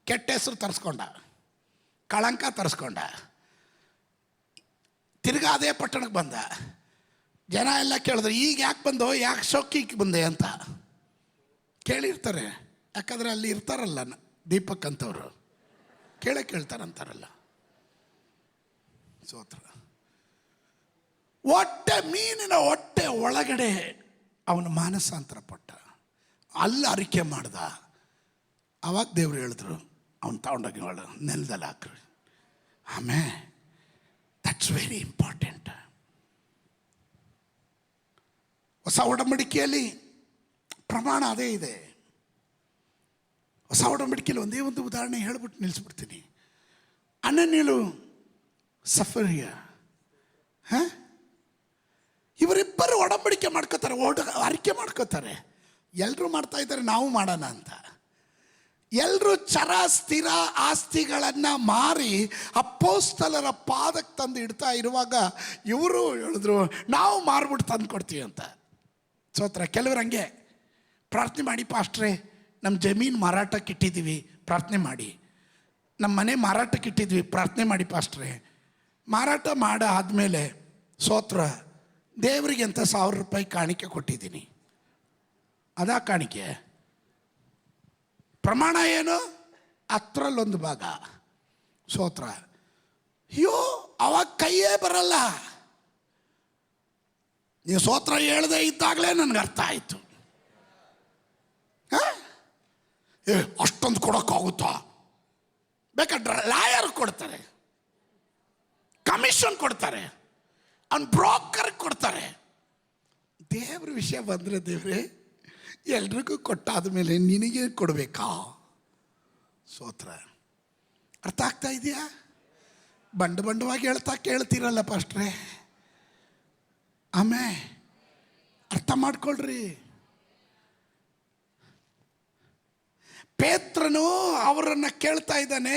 ಕೆಟ್ಟ ಹೆಸರು ತರಿಸ್ಕೊಂಡ, ಕಳಂಕ ತರಿಸ್ಕೊಂಡ, ತಿರ್ಗಾ ಅದೇ ಪಟ್ಟಣಕ್ಕೆ ಬಂದ. ಜನ ಎಲ್ಲ ಕೇಳಿದ್ರು, ಈಗ ಯಾಕೆ ಬಂದೋ, ಯಾಕೆ ಶೋಕಿಗೆ ಬಂದೆ ಅಂತ ಕೇಳಿರ್ತಾರೆ. ಯಾಕಂದರೆ ಅಲ್ಲಿ ಇರ್ತಾರಲ್ಲ ದೀಪಕ್ ಅಂತವರು, ಕೇಳ್ತಾರಂತಾರಲ್ಲ. ಸ್ತೋತ್ರ. ಹೊಟ್ಟೆ, ಮೀನಿನ ಹೊಟ್ಟೆ ಒಳಗಡೆ ಅವನು ಮಾನಸಾಂತರ ಪಟ್ಟ, ಅಲ್ಲಿ ಅರಿಕೆ ಮಾಡ್ದ. ಅವಾಗ ದೇವ್ರು ಹೇಳಿದ್ರು, ಅವನು ತಗೊಂಡೋಗಿ ನೆಲದಲ್ಲಿ ಹಾಕ್ರಿ. ಆಮೇಲೆ ದಟ್ಸ್ ವೆರಿ ಇಂಪಾರ್ಟೆಂಟ್. ಹೊಸ ಒಡಂಬಡಿಕೆಯಲ್ಲಿ ಪ್ರಮಾಣ ಅದೇ ಇದೆ. ಹೊಸ ಒಡಂಬಡಿಕೆಯಲ್ಲಿ ಒಂದೇ ಒಂದು ಉದಾಹರಣೆ ಹೇಳ್ಬಿಟ್ಟು ನಿಲ್ಲಿಸ್ಬಿಡ್ತೀನಿ. ಅನನ್ಯಲು ಸಫರ್ಯ, ಇವರಿಬ್ಬರು ಒಡಂಬಡಿಕೆ ಮಾಡ್ಕೋತಾರೆ, ಅರಿಕೆ ಮಾಡ್ಕೋತಾರೆ. ಎಲ್ಲರೂ ಮಾಡ್ತಾ ಇದ್ದಾರೆ, ನಾವು ಮಾಡೋಣ ಅಂತ. ಎಲ್ಲರೂ ಚರ ಸ್ಥಿರ ಆಸ್ತಿಗಳನ್ನು ಮಾರಿ ಅಪೊಸ್ತಲರ ಪಾದಕ್ಕೆ ತಂದು ಇಡ್ತಾ ಇರುವಾಗ ಇವರು ಹೇಳಿದ್ರು, ನಾವು ಮಾರ್ಬಿಟ್ಟು ತಂದು ಕೊಡ್ತೀವಿ ಅಂತ. ಸ್ತೋತ್ರ. ಕೆಲವರು ಹಂಗೆ ಪ್ರಾರ್ಥನೆ ಮಾಡಿ, ಪಾಸ್ಟ್ರೇ ನಮ್ಮ ಜಮೀನು ಮಾರಾಟಕ್ಕೆ ಇಟ್ಟಿದ್ದೀವಿ, ಪ್ರಾರ್ಥನೆ ಮಾಡಿ. ನಮ್ಮ ಮನೆ ಮಾರಾಟಕ್ಕೆ ಇಟ್ಟಿದ್ವಿ, ಪ್ರಾರ್ಥನೆ ಮಾಡಿ ಪಾಸ್ಟ್ರೇ. ಮಾರಾಟ ಆದಮೇಲೆ ಸ್ತೋತ್ರ, ದೇವರಿಗೆ ಅಂತ 1000 ರೂಪಾಯಿ ಕಾಣಿಕೆ ಕೊಟ್ಟಿದ್ದೀನಿ. ಅದಾ ಕಾಣಿಕೆ? ಪ್ರಮಾಣ ಏನು? 10ರಲ್ಲೊಂದು ಭಾಗ. ಸ್ತೋತ್ರ. ಅಯ್ಯೋ, ಅವಾಗ ಕೈಯೇ ಬರಲ್ಲ. ನೀವು ಸ್ತೋತ್ರ ಹೇಳದೆ ಇದ್ದಾಗಲೇ ನನಗೆ ಅರ್ಥ ಆಯಿತು. ಅಷ್ಟೊಂದು ಕೊಡೋಕ್ಕಾಗುತ್ತಾ? ಬೇಕಾದ್ರೆ ಲಾಯರ್ ಕೊಡ್ತಾರೆ, ಕಮಿಷನ್ ಕೊಡ್ತಾರೆ, ಅವ್ನು ಬ್ರೋಕರ್ ಕೊಡ್ತಾರೆ. ದೇವ್ರ ವಿಷಯ ಬಂದರೆ, ದೇವ್ರೆ ಎಲ್ರಿಗೂ ಕೊಟ್ಟಾದ ಮೇಲೆ ನಿನಗೆ ಕೊಡಬೇಕಾ? ಸ್ತೋತ್ರ. ಅರ್ಥ ಆಗ್ತಾ ಇದೆಯಾ? ಬಂಡವಾಗಿ ಕೇಳ್ತೀರಲ್ಲ ಪಾಸ್ಟ್ರೇ. ಆಮೇಲೆ ಅರ್ಥ ಮಾಡ್ಕೊಳ್ರಿ. ಪೇತ್ರನು ಅವರನ್ನು ಕೇಳ್ತಾ ಇದ್ದಾನೆ,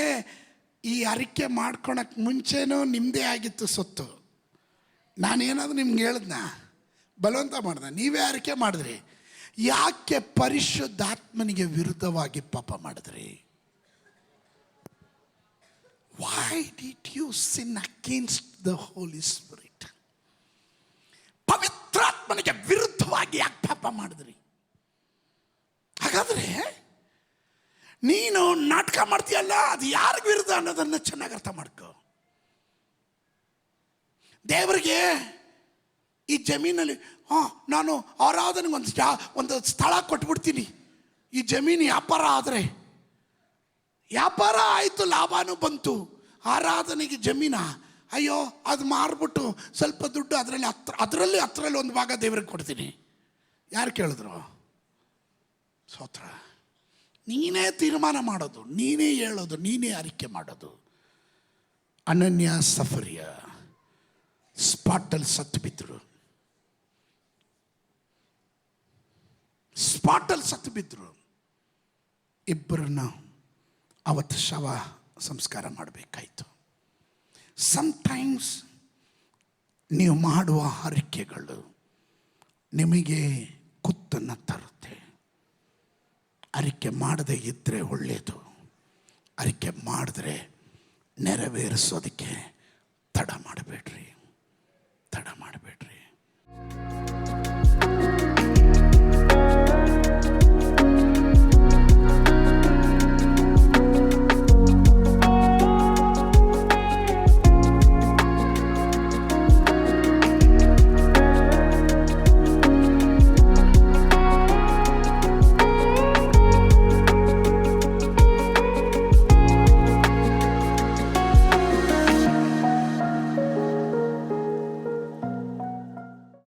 ಈ ಅರಿಕೆ ಮಾಡ್ಕೊಳಕ್ಕೆ ಮುಂಚೆನೂ ನಿಮ್ಮದೇ ಆಗಿತ್ತು ಸೊತ್ತು. ನಾನೇನಾದ್ರು ನಿಮ್ಗೆ ಹೇಳ್ದನ? ಬಲವಂತ ಮಾಡ್ದೆ. ನೀವೇ ಅರಿಕೆ ಮಾಡಿದ್ರಿ. ಯಾಕೆ ಪರಿಶುದ್ಧಾತ್ಮನಿಗೆ ವಿರುದ್ಧವಾಗಿ ಪಾಪ ಮಾಡಿದ್ರಿ? Why did you sin against the holy spirit? ಪವಿತ್ರಾತ್ಮನಿಗೆ ವಿರುದ್ಧವಾಗಿ ಯಾಕೆ ಪಾಪ ಮಾಡಿದ್ರಿ? ಹಾಗಾದ್ರೆ ನೀನು ನಾಟಕ ಮಾಡ್ತೀಯಲ್ಲ, ಅದು ಯಾರಿಗೆ ವಿರುದ್ಧ ಅನ್ನೋದನ್ನು ಚೆನ್ನಾಗಿ ಅರ್ಥ ಮಾಡ್ಕೋ. ದೇವರಿಗೆ ಈ ಜಮೀನಲ್ಲಿ ನಾನು ಆರಾಧನೆಗೆ ಒಂದು ಸ್ಥಳ ಕೊಟ್ಬಿಡ್ತೀನಿ. ಈ ಜಮೀನು ವ್ಯಾಪಾರ ಆದರೆ, ವ್ಯಾಪಾರ ಆಯಿತು, ಲಾಭನೂ ಬಂತು. ಆರಾಧನೆಗೆ ಜಮೀನ, ಅಯ್ಯೋ ಅದು ಮಾರ್ಬಿಟ್ಟು ಸ್ವಲ್ಪ ದುಡ್ಡು ಅದರಲ್ಲಿ 10ರಲ್ಲಿ ಒಂದು ಭಾಗ ದೇವ್ರಿಗೆ ಕೊಡ್ತೀನಿ. ಯಾರು ಕೇಳಿದ್ರು? ಸ್ತೋತ್ರ. ನೀನೇ ತೀರ್ಮಾನ ಮಾಡೋದು, ನೀನೇ ಹೇಳೋದು, ನೀನೇ ಅರಿಕೆ ಮಾಡೋದು. ಅನನ್ಯ ಸಫರಿಯ ಸ್ಪಾಟಲ್ಲಿ ಸತ್ತು ಬಿದ್ದರು. ಸ್ಪಾಟಲ್ಲಿ ಸತ್ತು ಬಿದ್ದರು. ಇಬ್ಬರನ್ನ ಅವತ್ತು ಶವ ಸಂಸ್ಕಾರ ಮಾಡಬೇಕಾಯಿತು. ಸಮ್ಟೈಮ್ಸ್ ನೀವು ಮಾಡುವ ಅರಿಕೆಗಳು ನಿಮಗೆ ಕುತ್ತನ್ನು ತರುತ್ತೆ. ಅರಿಕೆ ಮಾಡದೇ ಇದ್ದರೆ ಒಳ್ಳೆಯದು. ಅರಿಕೆ ಮಾಡಿದ್ರೆ ನೆರವೇರಿಸೋದಕ್ಕೆ ತಡ ಮಾಡಬೇಡ್ರಿ.